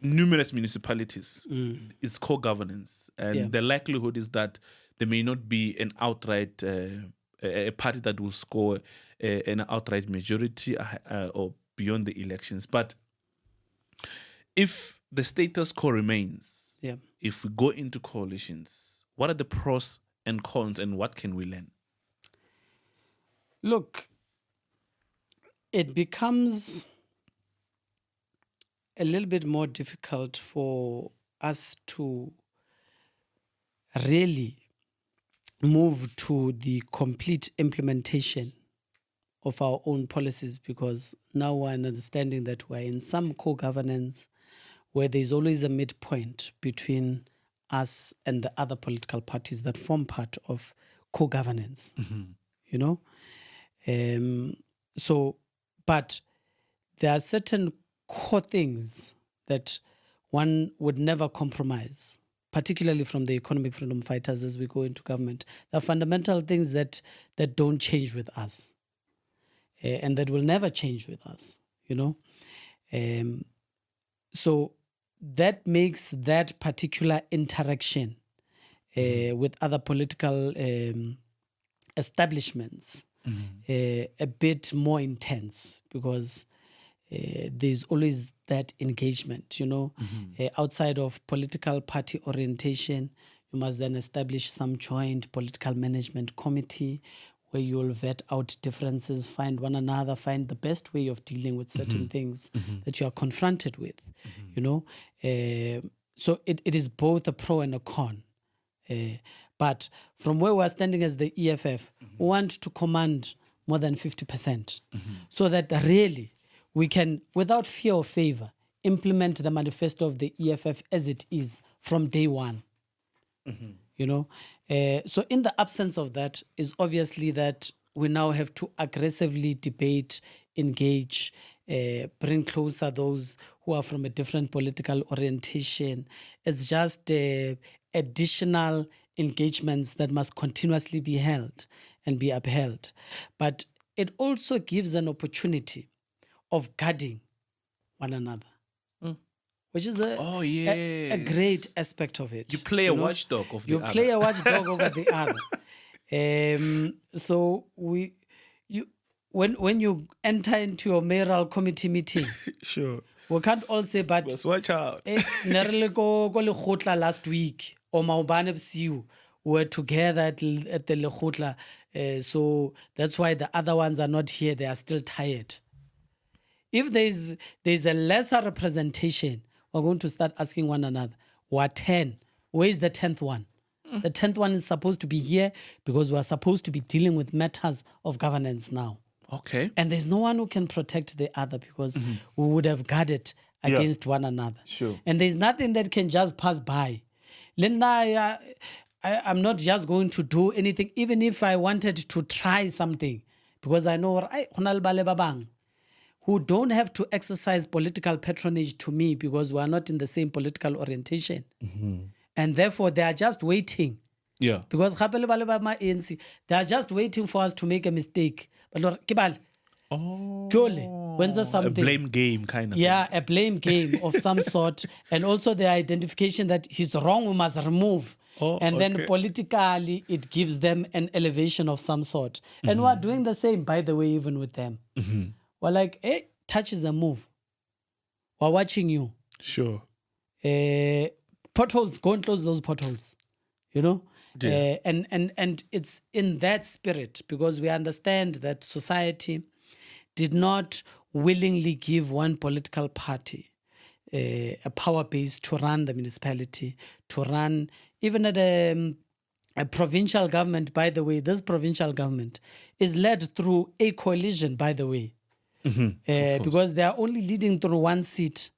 numerous municipalities, it's co-governance, and the likelihood is that there may not be an outright a party that will score an outright majority or beyond the elections. But if the status quo remains, if we go into coalitions, what are the pros and cons and what can we learn? Look, it becomes a little bit more difficult for us to really move to the complete implementation of our own policies, because now we're understanding that we're in some co-governance where there's always a midpoint between us and the other political parties that form part of co-governance, you know? But there are certain core things that one would never compromise, particularly from the economic freedom fighters as we go into government. There are fundamental things that don't change with us and that will never change with us, you know. So that makes that particular interaction with other political establishments a bit more intense, because there's always that engagement, you know. Outside of political party orientation, you must then establish some joint political management committee where you'll vet out differences, find one another, find the best way of dealing with certain things that you are confronted with, you know. So it is both a pro and a con. But from where we're standing as the EFF, we want to command more than 50%, so that really we can, without fear or favor, implement the manifesto of the EFF as it is from day one. You know, so in the absence of that is obviously that we now have to aggressively debate, engage, bring closer those who are from a different political orientation. It's just additional engagements that must continuously be held and be upheld. But it also gives an opportunity of guarding one another, which is a great aspect of it. You play a watchdog of the other. You play a watchdog over the other. So when you enter into your mayoral committee meeting, sure, we can't all say, but just watch out. Last week, or Maubane Bsiu were together at the Lekgotla, so that's why the other ones are not here. They are still tired. If there's a lesser representation, we're going to start asking one another, what 10? Where is the 10th one? The 10th one is supposed to be here because we're supposed to be dealing with matters of governance now. Okay. And there's no one who can protect the other because we would have guarded against one another. Sure. And there's nothing that can just pass by. Linda, I'm not just going to do anything, even if I wanted to try something, because I know who don't have to exercise political patronage to me because we are not in the same political orientation. And therefore, they are just waiting. Yeah. Because they are just waiting for us to make a mistake. But something. A blame game kind of thing. A blame game of some sort. And also the identification that he's wrong, we must remove. Then politically, it gives them an elevation of some sort. And we're doing the same, by the way, even with them. We're like, hey, touch is a move. We're watching you. Sure. Potholes, go and close those potholes. You know? Yeah. And it's in that spirit, because we understand that society did not willingly give one political party a power base to run the municipality, to run even at a provincial government. By the way, this provincial government is led through a coalition, by the way. Because they are only leading through one seat.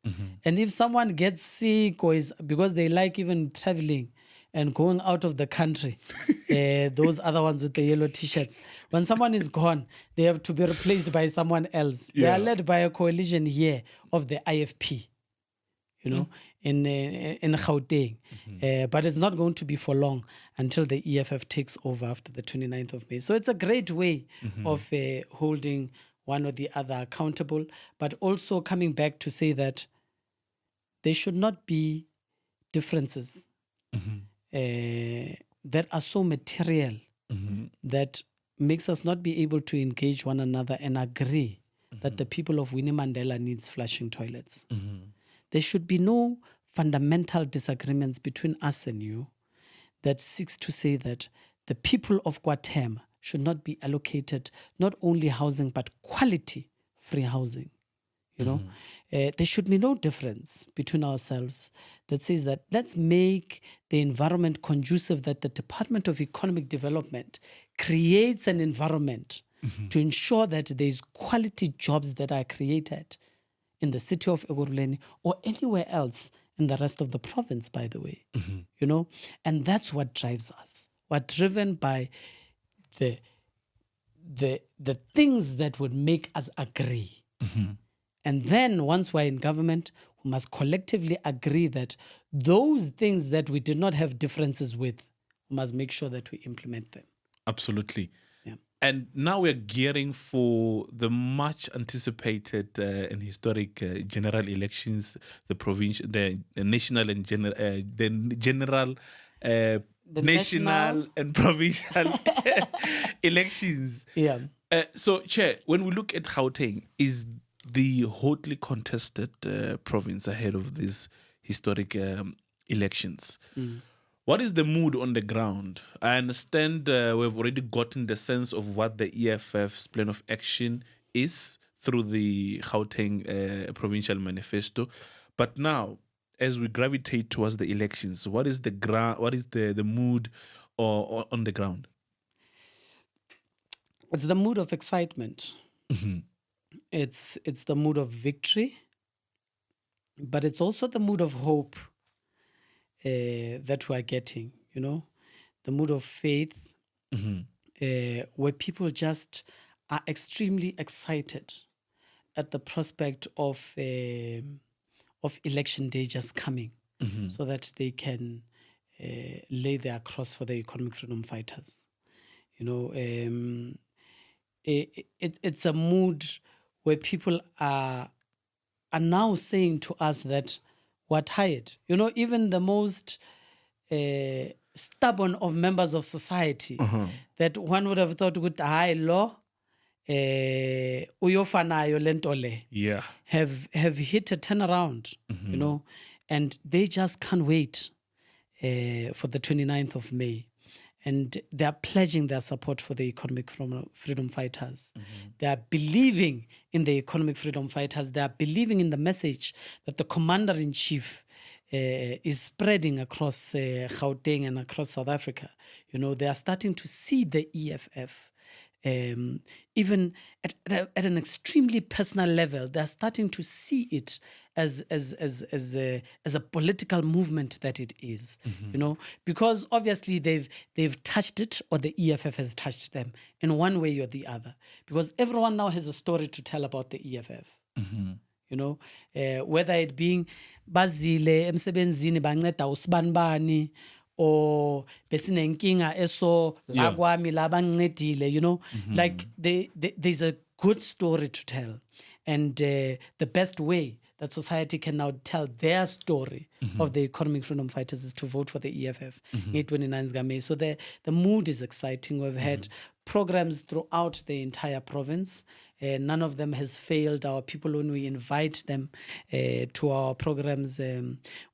And if someone gets sick or is because they like even traveling and going out of the country, those other ones with the yellow t-shirts, when someone is gone, they have to be replaced by someone else. They are led by a coalition here of the IFP, you know, in Gauteng. But it's not going to be for long until the EFF takes over after the 29th of May. So it's a great way of holding one or the other accountable, but also coming back to say that there should not be differences that are so material that makes us not be able to engage one another and agree that the people of Winnie Mandela needs flushing toilets. There should be no fundamental disagreements between us and you that seeks to say that the people of Gauteng should not be allocated not only housing, but quality free housing. You know, there should be no difference between ourselves that says that let's make the environment conducive, that the Department of Economic Development creates an environment to ensure that there's quality jobs that are created in the City of Ekurhuleni or anywhere else in the rest of the province, by the way. You know, and that's what drives us. We're driven by the things that would make us agree. And then once we're in government, we must collectively agree that those things that we did not have differences with, we must make sure that we implement them. Absolutely. Yeah. And now we're gearing for the much anticipated and historic general elections, the national and general national and provincial elections. Yeah. So, Chair, when we look at Gauteng, is the hotly contested province ahead of these historic elections. What is the mood on the ground? I understand we've already gotten the sense of what the EFF's plan of action is through the Gauteng provincial manifesto. But now, as we gravitate towards the elections, what is the mood on the ground? It's the mood of excitement. It's the mood of victory, but it's also the mood of hope that we are getting, you know, the mood of faith, where people just are extremely excited at the prospect of election day just coming, so that they can lay their cross for the economic freedom fighters. It's a mood where people are now saying to us that we're tired. Even the most stubborn of members of society, that one would have thought, good, hi, law, uyofanayo lentole, have hit a turnaround, and they just can't wait for the 29th of May. And they are pledging their support for the economic freedom fighters. They are believing in the economic freedom fighters. They are believing in the message that the commander-in-chief is spreading across Gauteng and across South Africa. They are starting to see the EFF. Even at an extremely personal level, they are starting to see it as a political movement that it is, because obviously they've touched it, or the EFF has touched them in one way or the other, because everyone now has a story to tell about the EFF. Whether it being bazile emsebenzini banceda usibanibani, or besinenkinga eso la kwami la bancedile, like there's a good story to tell, and the best way that society can now tell their story of the economic freedom fighters is to vote for the EFF. 29th May. So the mood is exciting. We've had programs throughout the entire province. None of them has failed. Our people, when we invite them to our programs,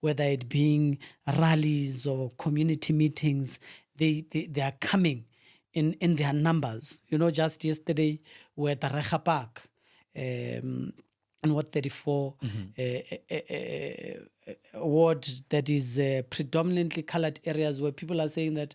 whether it being rallies or community meetings, they are coming in their numbers. Just yesterday we were at the Recha Park, and Ward 34 ward that is predominantly colored areas, where people are saying that,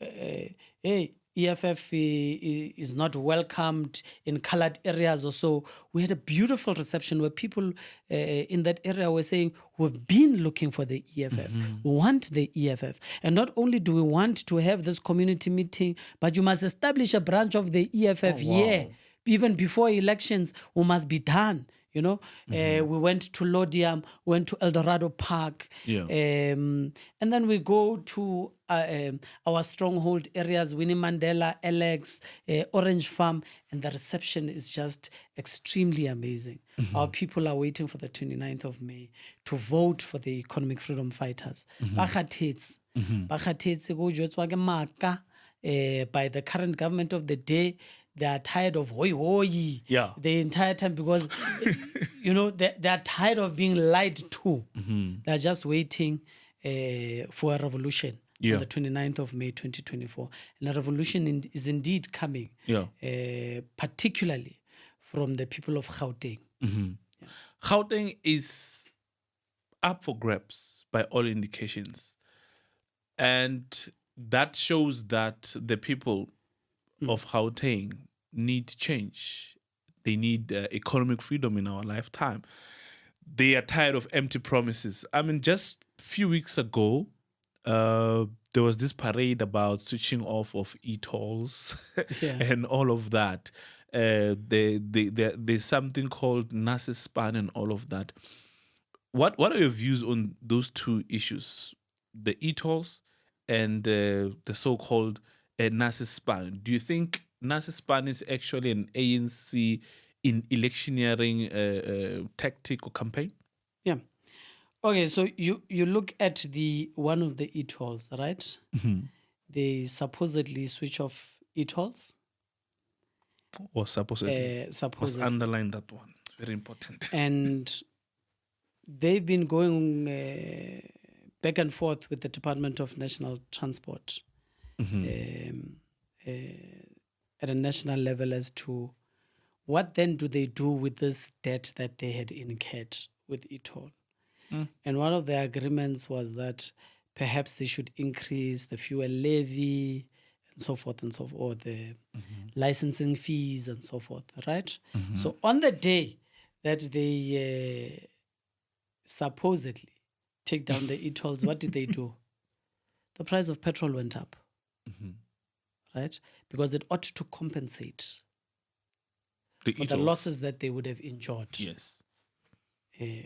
hey, EFF is not welcomed in colored areas or so. We had a beautiful reception where people in that area were saying, we've been looking for the EFF, we want the EFF. And not only do we want to have this community meeting, but you must establish a branch of the EFF here. Even before elections, we must be done. We went to Lodium, went to Eldorado Park, and then we go to our stronghold areas, Winnie Mandela, Alex, Orange Farm, and the reception is just extremely amazing. Our people are waiting for the 29th of May to vote for the economic freedom fighters. By the current government of the day, they are tired of hoi hoi the entire time, because they are tired of being lied to. They are just waiting for a revolution on the 29th of May 2024. And a revolution is indeed coming, particularly from the people of Gauteng. Gauteng is up for grabs by all indications. And that shows that the people of Gauteng need change. They need economic freedom in our lifetime. They are tired of empty promises. I mean, just a few weeks ago, there was this parade about switching off of e-tolls and all of that. There's something called NASISPAN and all of that. What are your views on those two issues, the e-tolls and the so-called NASISPAN? Do you think NASISPAN is actually an ANC in electioneering tactic or campaign? Yeah. Okay, so you look at one of the e-tolls, right? They supposedly switch off e-tolls. Or supposedly. Must underline that one. It's very important. And they've been going back and forth with the Department of National Transport at a national level as to what then do they do with this debt that they had incurred with e-toll. And one of the agreements was that perhaps they should increase the fuel levy and so forth, the licensing fees and so forth, right? So on the day that they supposedly take down the e-tolls, what did they do? The price of petrol went up, right? Because it ought to compensate for the losses that they would have endured Yes.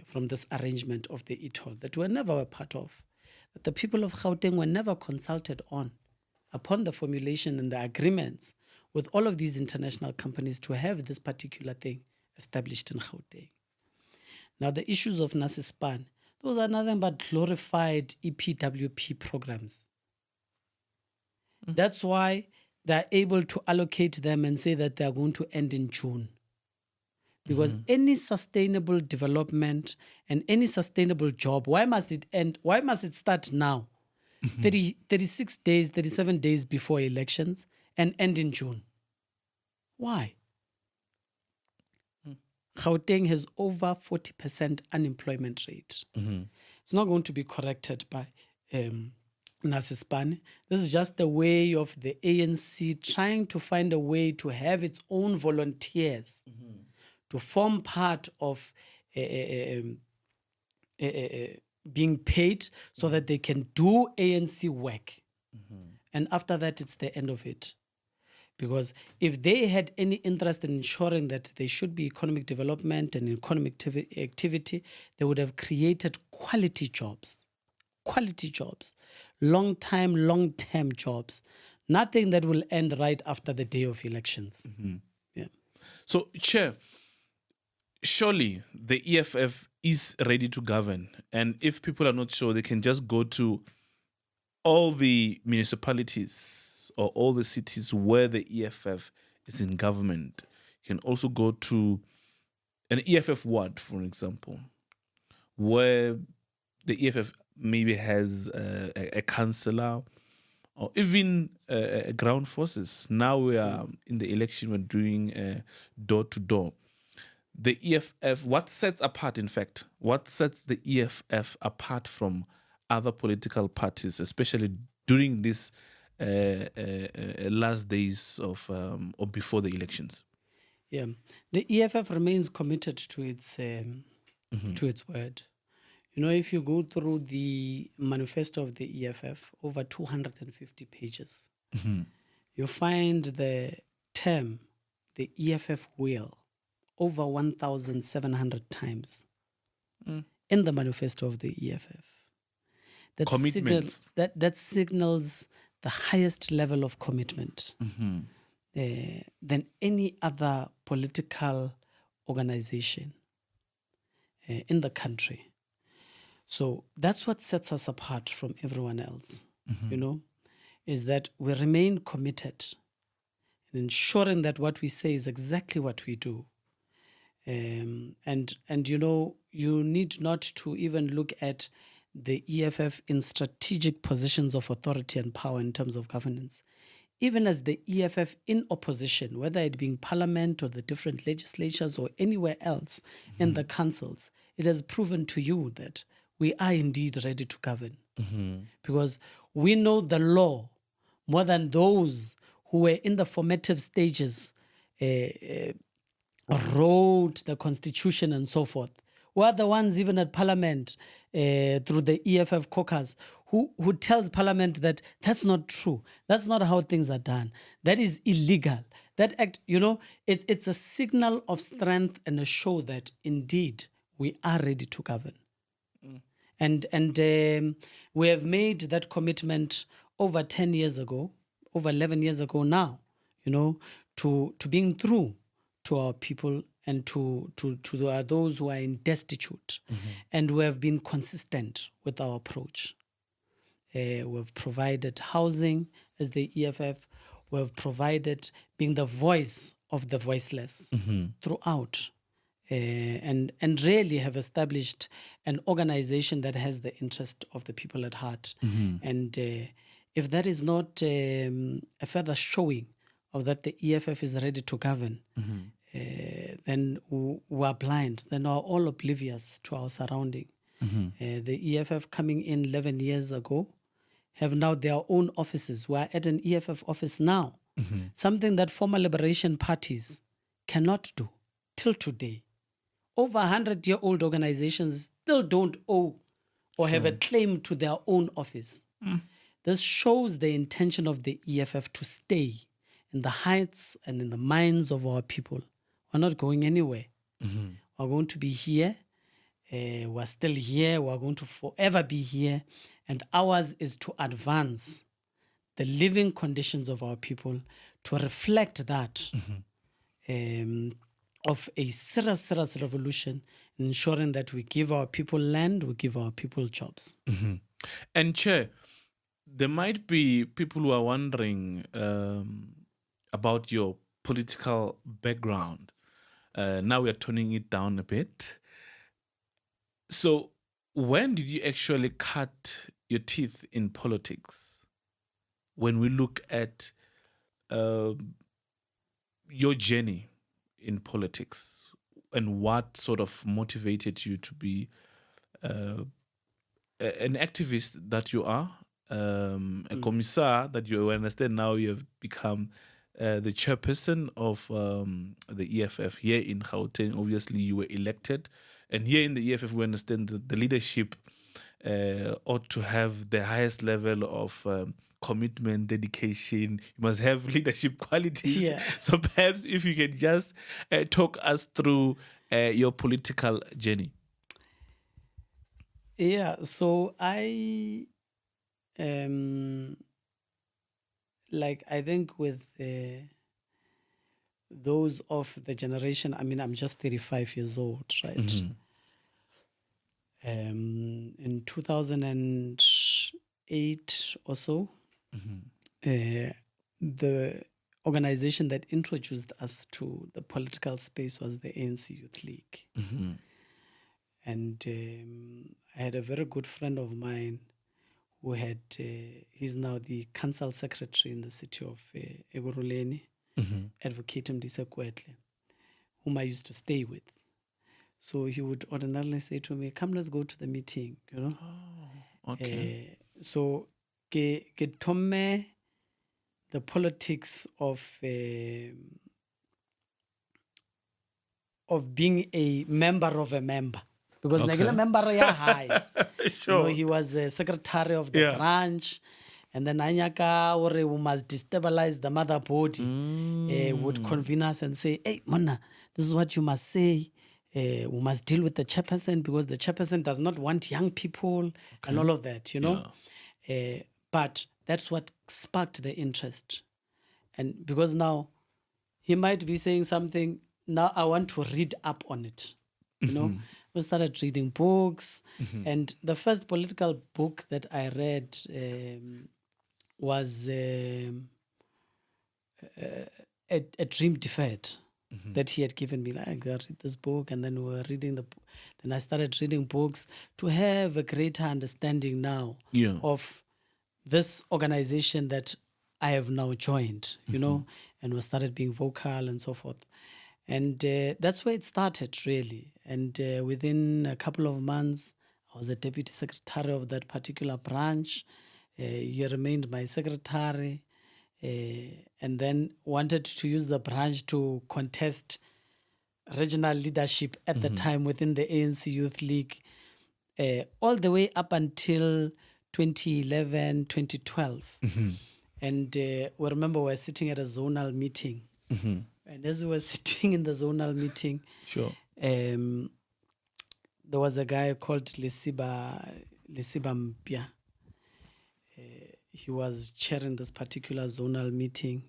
from this arrangement of the e-toll that we're never a part of, that the people of Gauteng were never consulted on upon the formulation and the agreements with all of these international companies to have this particular thing established in Gauteng. Now, the issues of Nasispan, those are nothing but glorified EPWP programs. That's why they're able to allocate them and say that they're going to end in June. Because any sustainable development and any sustainable job, why must it end? Why must it start now? 36 days, 37 days before elections and end in June. Why? Gauteng has over 40% unemployment rate. It's not going to be corrected by Nasispan. This is just the way of the ANC trying to find a way to have its own volunteers to form part of being paid so that they can do ANC work. And after that, it's the end of it. Because if they had any interest in ensuring that there should be economic development and economic activity, they would have created quality jobs, long-term jobs, nothing that will end right after the day of elections. Yeah. So, Chair, surely the EFF is ready to govern. And if people are not sure, they can just go to all the municipalities or all the cities where the EFF is in government. You can also go to an EFF ward, for example, where the EFF maybe has a councillor or even ground forces. Now we are in the election, we're doing door-to-door. The EFF, what sets the EFF apart from other political parties, especially during this last days of or before the elections? Yeah, the EFF remains committed to its word. You know, if you go through the manifesto of the EFF, over 250 pages, you find the term, the EFF will, over 1,700 times in the manifesto of the EFF. That signals the highest level of commitment than any other political organization in the country. So that's what sets us apart from everyone else, is that we remain committed in ensuring that what we say is exactly what we do. And you need not to even look at the EFF in strategic positions of authority and power in terms of governance. Even as the EFF in opposition, whether it being parliament or the different legislatures or anywhere else in the councils, it has proven to you that we are indeed ready to govern. Because we know the law more than those who were in the formative stages, wrote the constitution and so forth. We are the ones even at parliament through the EFF caucus who tells parliament that that's not true. That's not how things are done. That is illegal. That act, it's a signal of strength and a show that indeed we are ready to govern. And we have made that commitment over 10 years ago, over 11 years ago now, to being true to our people and to those who are in destitute. And we have been consistent with our approach. We've provided housing as the EFF. We've provided being the voice of the voiceless throughout. And really have established an organization that has the interest of the people at heart. And if that is not a further showing of that the EFF is ready to govern, then we are blind, then we are all oblivious to our surrounding. The EFF coming in 11 years ago have now their own offices. We are at an EFF office now, something that former liberation parties cannot do till today. Over 100-year-old organizations still don't owe or have a claim to their own office. This shows the intention of the EFF to stay in the heights and in the minds of our people we're not going anywhere. We're going to be here. We're still here. We're going to forever be here. And ours is to advance the living conditions of our people, to reflect that of a serious revolution, ensuring that we give our people land, we give our people jobs. And Chair, there might be people who are wondering about your political background. Now we are toning it down a bit. So when did you actually cut your teeth in politics? When we look at your journey in politics and what sort of motivated you to be an activist that you are, a commissar that you understand now you have become the chairperson of the EFF here in Gauteng. Obviously, you were elected. And here in the EFF, we understand that the leadership ought to have the highest level of commitment, dedication. You must have leadership qualities. Yeah. So perhaps if you can just talk us through your political journey. Yeah, so I think with those of the generation, I mean, I'm just 35 years old, right? In 2008 or so, the organization that introduced us to the political space was the ANC Youth League. And I had a very good friend of mine who had, he's now the council secretary in the City of Ekurhuleni, Advocate Mdisekwele, whom I used to stay with. So he would ordinarily say to me, come, let's go to the meeting, you know. Oh, okay. So ke thome the politics of being a member of a member. Because okay. Member ya high. Sure. You know, he was the secretary of the branch. And then Anyaka we must destabilize the mother body. Would convene us and say, hey, Mana, this is what you must say. We must deal with the chairperson because the chairperson does not want young people and all of that, you know. Yeah. But that's what sparked the interest. And because now he might be saying something, now I want to read up on it, you know. We started reading books. And the first political book that I read was A Dream Deferred. That he had given me, like, I read this book, and then we were reading then I started reading books to have a greater understanding now of this organization that I have now joined, you know, and we started being vocal and so forth. And that's where it started, really. And within a couple of months, I was the deputy secretary of that particular branch. He remained my secretary. And then wanted to use the branch to contest regional leadership at the time within the ANC Youth League, all the way up until 2011, 2012. And we remember we were sitting at a zonal meeting. And as we were sitting in the zonal meeting, there was a guy called Lesiba Mpia. He was chairing this particular zonal meeting,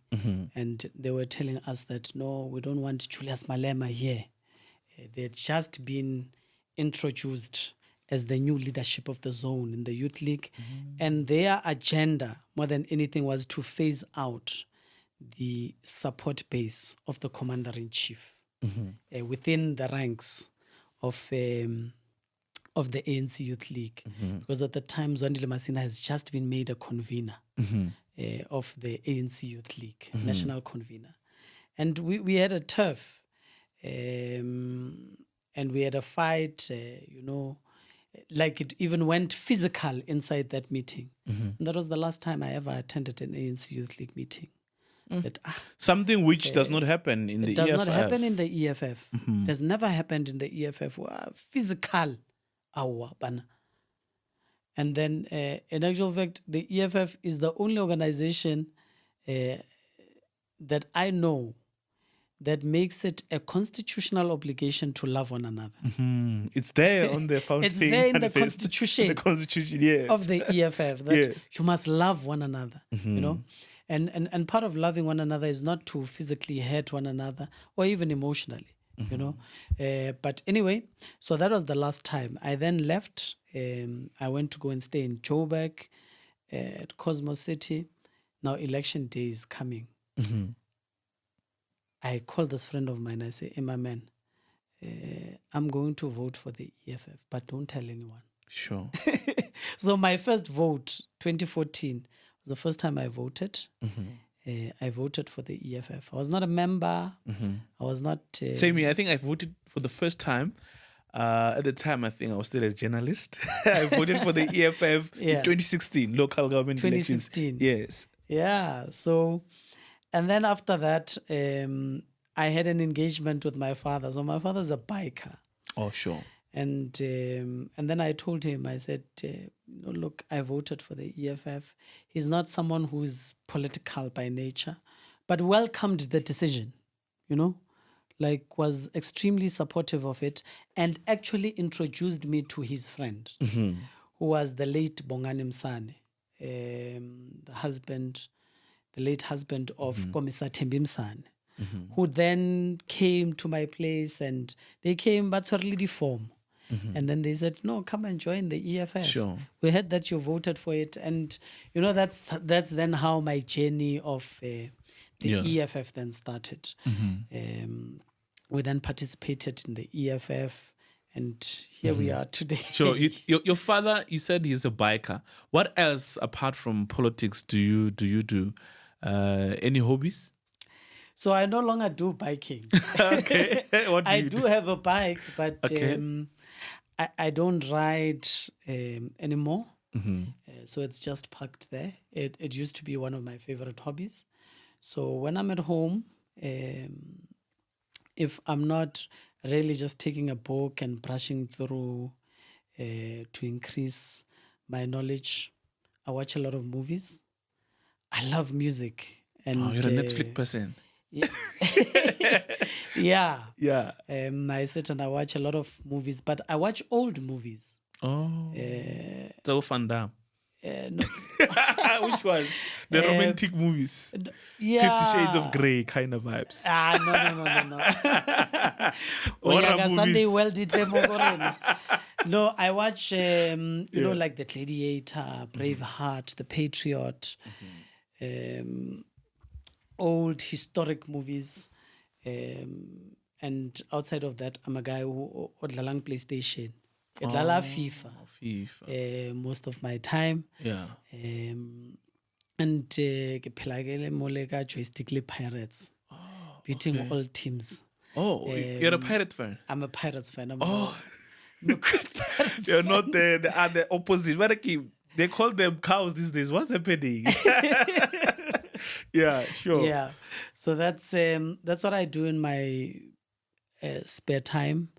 and they were telling us that, no, we don't want Julius Malema here. They had just been introduced as the new leadership of the zone in the Youth League, and their agenda, more than anything, was to phase out the support base of the commander-in-chief within the ranks of the ANC Youth League, because at the time Zwandile Masina has just been made a convener of the ANC Youth League, national convener. And we had a turf, and we had a fight, you know, like it even went physical inside that meeting. And that was the last time I ever attended an ANC Youth League meeting. That, something which does not happen in the EFF. It does not happen in the EFF. It has never happened in the EFF. Physical. And then, in actual fact, the EFF is the only organization that I know that makes it a constitutional obligation to love one another. It's there on the founding. It's there in the manifesto. constitution, The constitution, yes. of the EFF that Yes. you must love one another, you know. And part of loving one another is not to physically hurt one another or even emotionally, you know. But anyway, so that was the last time. I then left. I went to go and stay in Joburg at Cosmos City. Now election day is coming. I called this friend of mine. I say, hey, my man, I'm going to vote for the EFF, but don't tell anyone. Sure. So my first vote, 2014, was the first time I voted. I voted for the EFF. I was not a member. I was not... Same here. I think I voted for the first time. At the time, I think I was still a journalist. I voted for the EFF in 2016, local government 2016. elections. Yes. Yeah. So, and then after that, I had an engagement with my father. So my father's a biker. Oh, sure. And then I told him, I said, look, I voted for the EFF. He's not someone who's political by nature, but welcomed the decision, you know, like was extremely supportive of it and actually introduced me to his friend, who was the late Bongani Msane, the late husband of Commissar Thembi Msane, who then came to my place and they came but the form. And then they said, no, come and join the EFF. Sure. We heard that you voted for it. And, you know, that's then how my journey of the EFF then started. We then participated in the EFF. And here we are today. So your father, you said he's a biker. What else apart from politics do you do? Any hobbies? So I no longer do biking. Okay. What do I you do have a bike, but Okay. I don't ride anymore. So it's just parked there. It used to be one of my favorite hobbies. So when I'm at home, if I'm not really just taking a book and brushing through to increase my knowledge, I watch a lot of movies. I love music. And you're a Netflix person. Yeah. Yeah. I sit and I watch a lot of movies, but I watch old movies. Oh. So Van Damme. No, Which ones? The romantic movies. yeah. 50 Shades of Grey kind of vibes. No. Horror Sunday movies. well did them over. No, I watch you know, like The Gladiator, Braveheart, The Patriot, old historic movies. And outside of that, I'm a guy who odlalang PlayStation. Odlala FIFA. Most of my time. Yeah. And ke phela ke le mo le ka joystick le Pirates. Beating all teams. Oh, you're a Pirate fan? I'm a Pirates fan. I'm a good Pirates You're fan. not the opposite. They call them cows these days. What's happening? Yeah, sure. Yeah. So that's what I do in my spare time.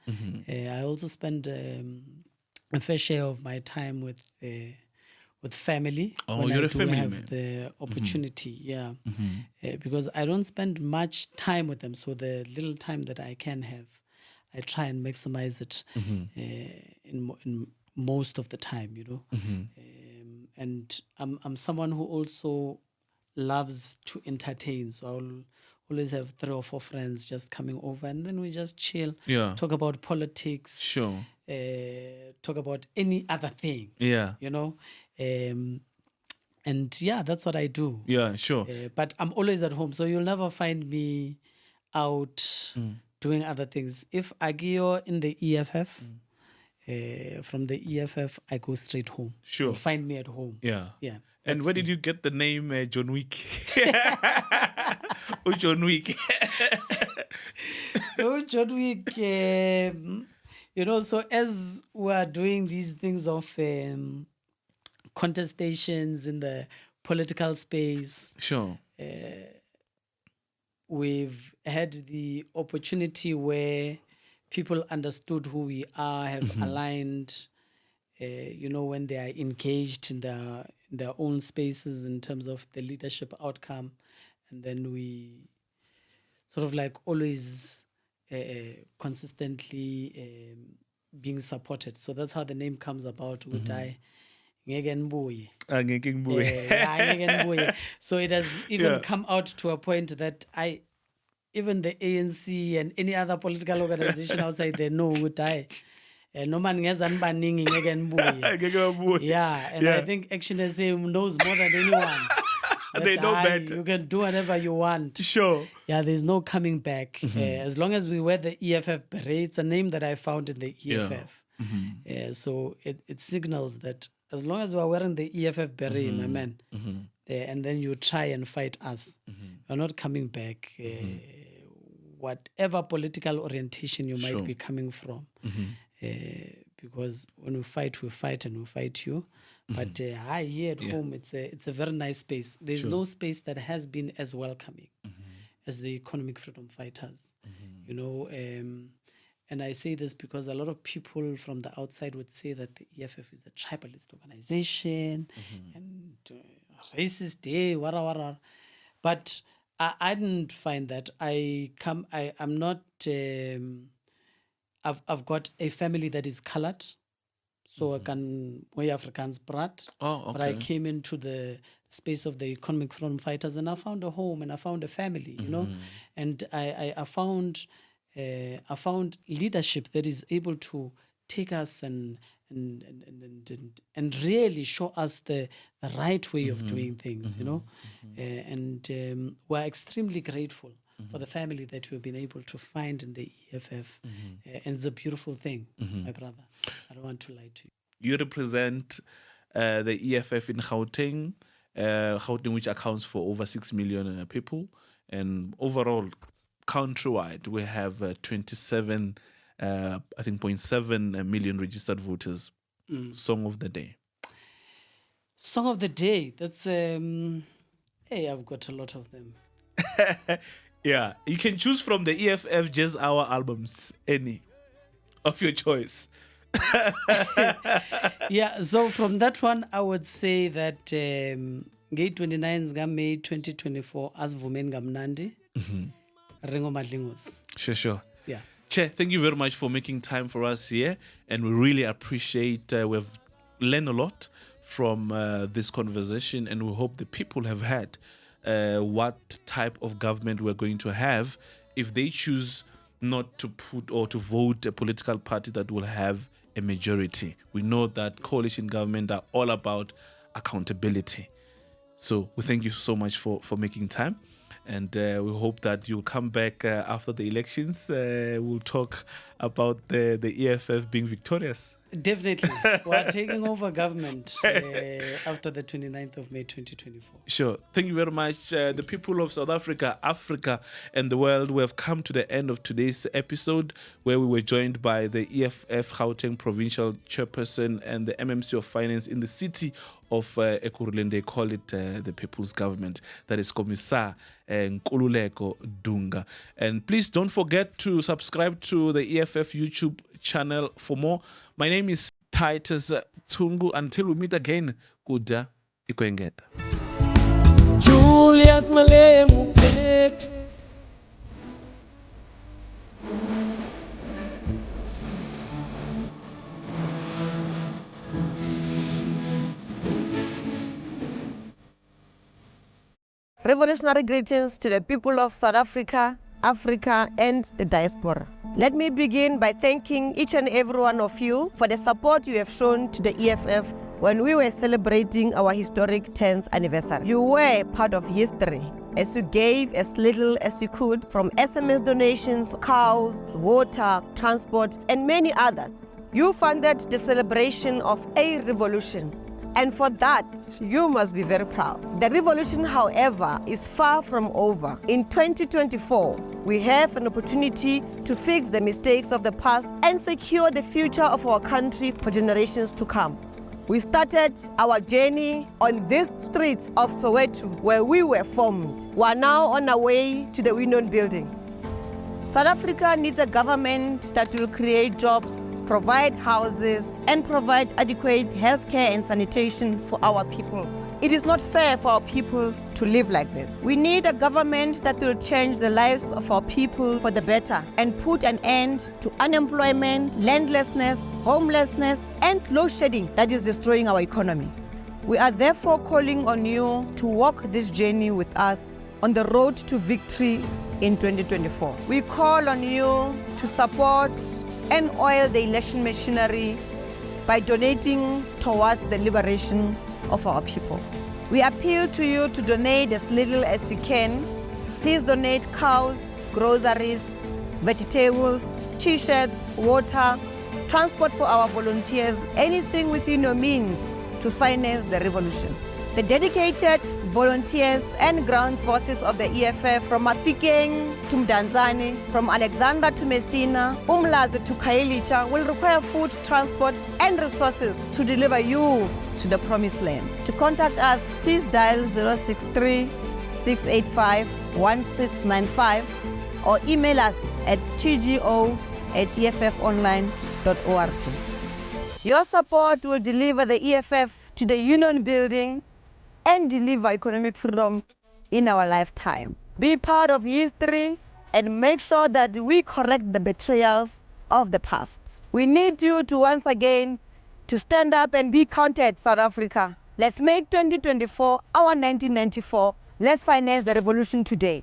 I also spend a fair share of my time with family. Oh, when you're I a family have man. the opportunity, yeah. Because I don't spend much time with them. So the little time that I can have, I try and maximize it in most of the time, you know. And I'm someone who also loves to entertain. So I'll always have 3 or 4 friends just coming over and then we just chill, Yeah. talk about politics, Sure. talk about any other thing, Yeah. you know. And yeah, that's what I do. Yeah, sure. But I'm always at home, so you'll never find me out doing other things. If Agio in the EFF, from the EFF, I go straight home. Sure. You'll find me at home. Yeah. Yeah. And where did you get the name John Wick? Oh, John Wick. So John Wick, you know, so as we are doing these things of contestations in the political space, Sure. we've had the opportunity where people understood who we are, have aligned, you know, when they are engaged in their own spaces in terms of the leadership outcome. And then sort of like always consistently being supported. So that's how the name comes about. So it has even come out to a point that even the ANC and any other political organization outside there know no man has unbanning again. Yeah, and I think Action SA knows more than anyone. They know better. You can do whatever you want. Sure. Yeah, there's no coming back. As long as we wear the EFF beret, it's a name that I found in the EFF. So it signals that as long as we are wearing the EFF beret, my man, and then you try and fight us, you're not coming back. Whatever political orientation you might be coming from. Because when we fight and we fight you. But here at home, it's a very nice space. There's no space that has been as welcoming as the economic freedom fighters. You know, and I say this because a lot of people from the outside would say that the EFF is a tribalist organization and racist, wara. But I didn't find that. I'm not. I've got a family that is colored. So I can way Afrikaans praat. But I came into the space of the economic freedom fighters and I found a home and I found a family, you know. And I found leadership that is able to take us and really show us the right way of doing things, you know. And we're extremely grateful for the family that we've been able to find in the EFF. And it's a beautiful thing, my brother. I don't want to lie to you. You represent the EFF in Gauteng, which accounts for over 6 million people. And overall, countrywide, we have 27, 0.7 million registered voters. Song of the day. Song of the day. That's, I've got a lot of them. Yeah, you can choose from the EFF Jazz Hour albums, any of your choice. Yeah, so from that one, I would say that Gate 29 May 2024 as Vumen Gamnandi, Ringo Madlingos. Sure. Yeah. Che, thank you very much for making time for us here, and we really appreciate. We've learned a lot from this conversation, and we hope the people have had what type of government we're going to have if they choose not to put or to vote a political party that will have a majority. We know that coalition government are all about accountability. So we thank you so much for making time. And we hope that you'll come back after the elections. We'll talk about the EFF being victorious. Definitely. We're taking over government after the 29th of May 2024. Sure. Thank you very much. The people of South Africa, Africa, and the world, we have come to the end of today's episode where we were joined by the EFF Gauteng Provincial Chairperson and the MMC of Finance in the City of Ekurhuleni. They call it the People's Government. That is Cmsr Nkululeko Dunga. And please don't forget to subscribe to the EFF YouTube channel for more. My name is Titus Tungu. Until we meet again, kuda ikuengeta. Julius Malemu Pet. Revolutionary greetings to the people of South Africa, Africa, and the diaspora. Let me begin by thanking each and every one of you for the support you have shown to the EFF when we were celebrating our historic 10th anniversary. You were part of history as you gave as little as you could, from SMS donations, cows, water, transport, and many others. You funded the celebration of a revolution. And for that, you must be very proud. The revolution, however, is far from over. In 2024, we have an opportunity to fix the mistakes of the past and secure the future of our country for generations to come. We started our journey on these streets of Soweto, where we were formed. We are now on our way to the Window Building. South Africa needs a government that will create jobs, provide houses, and provide adequate healthcare and sanitation for our people. It is not fair for our people to live like this. We need a government that will change the lives of our people for the better and put an end to unemployment, landlessness, homelessness, and load shedding that is destroying our economy. We are therefore calling on you to walk this journey with us on the road to victory in 2024. We call on you to support and oil the election machinery by donating towards the liberation of our people. We appeal to you to donate as little as you can. Please donate cows, groceries, vegetables, t-shirts, water, transport for our volunteers, anything within your means to finance the revolution. The dedicated volunteers and ground forces of the EFF, from Mafikeng to Mdantsane, from Alexandra to Messina, Umlazi to Khayelitsha, will require food, transport, and resources to deliver you to the promised land. To contact us, please dial 063-685-1695 or email us at tgo@efffonline.org. Your support will deliver the EFF to the Union building and deliver economic freedom in our lifetime. Be part of history and make sure that we correct the betrayals of the past. We need you to once again to stand up and be counted, South Africa. Let's make 2024 our 1994. Let's finance the revolution today.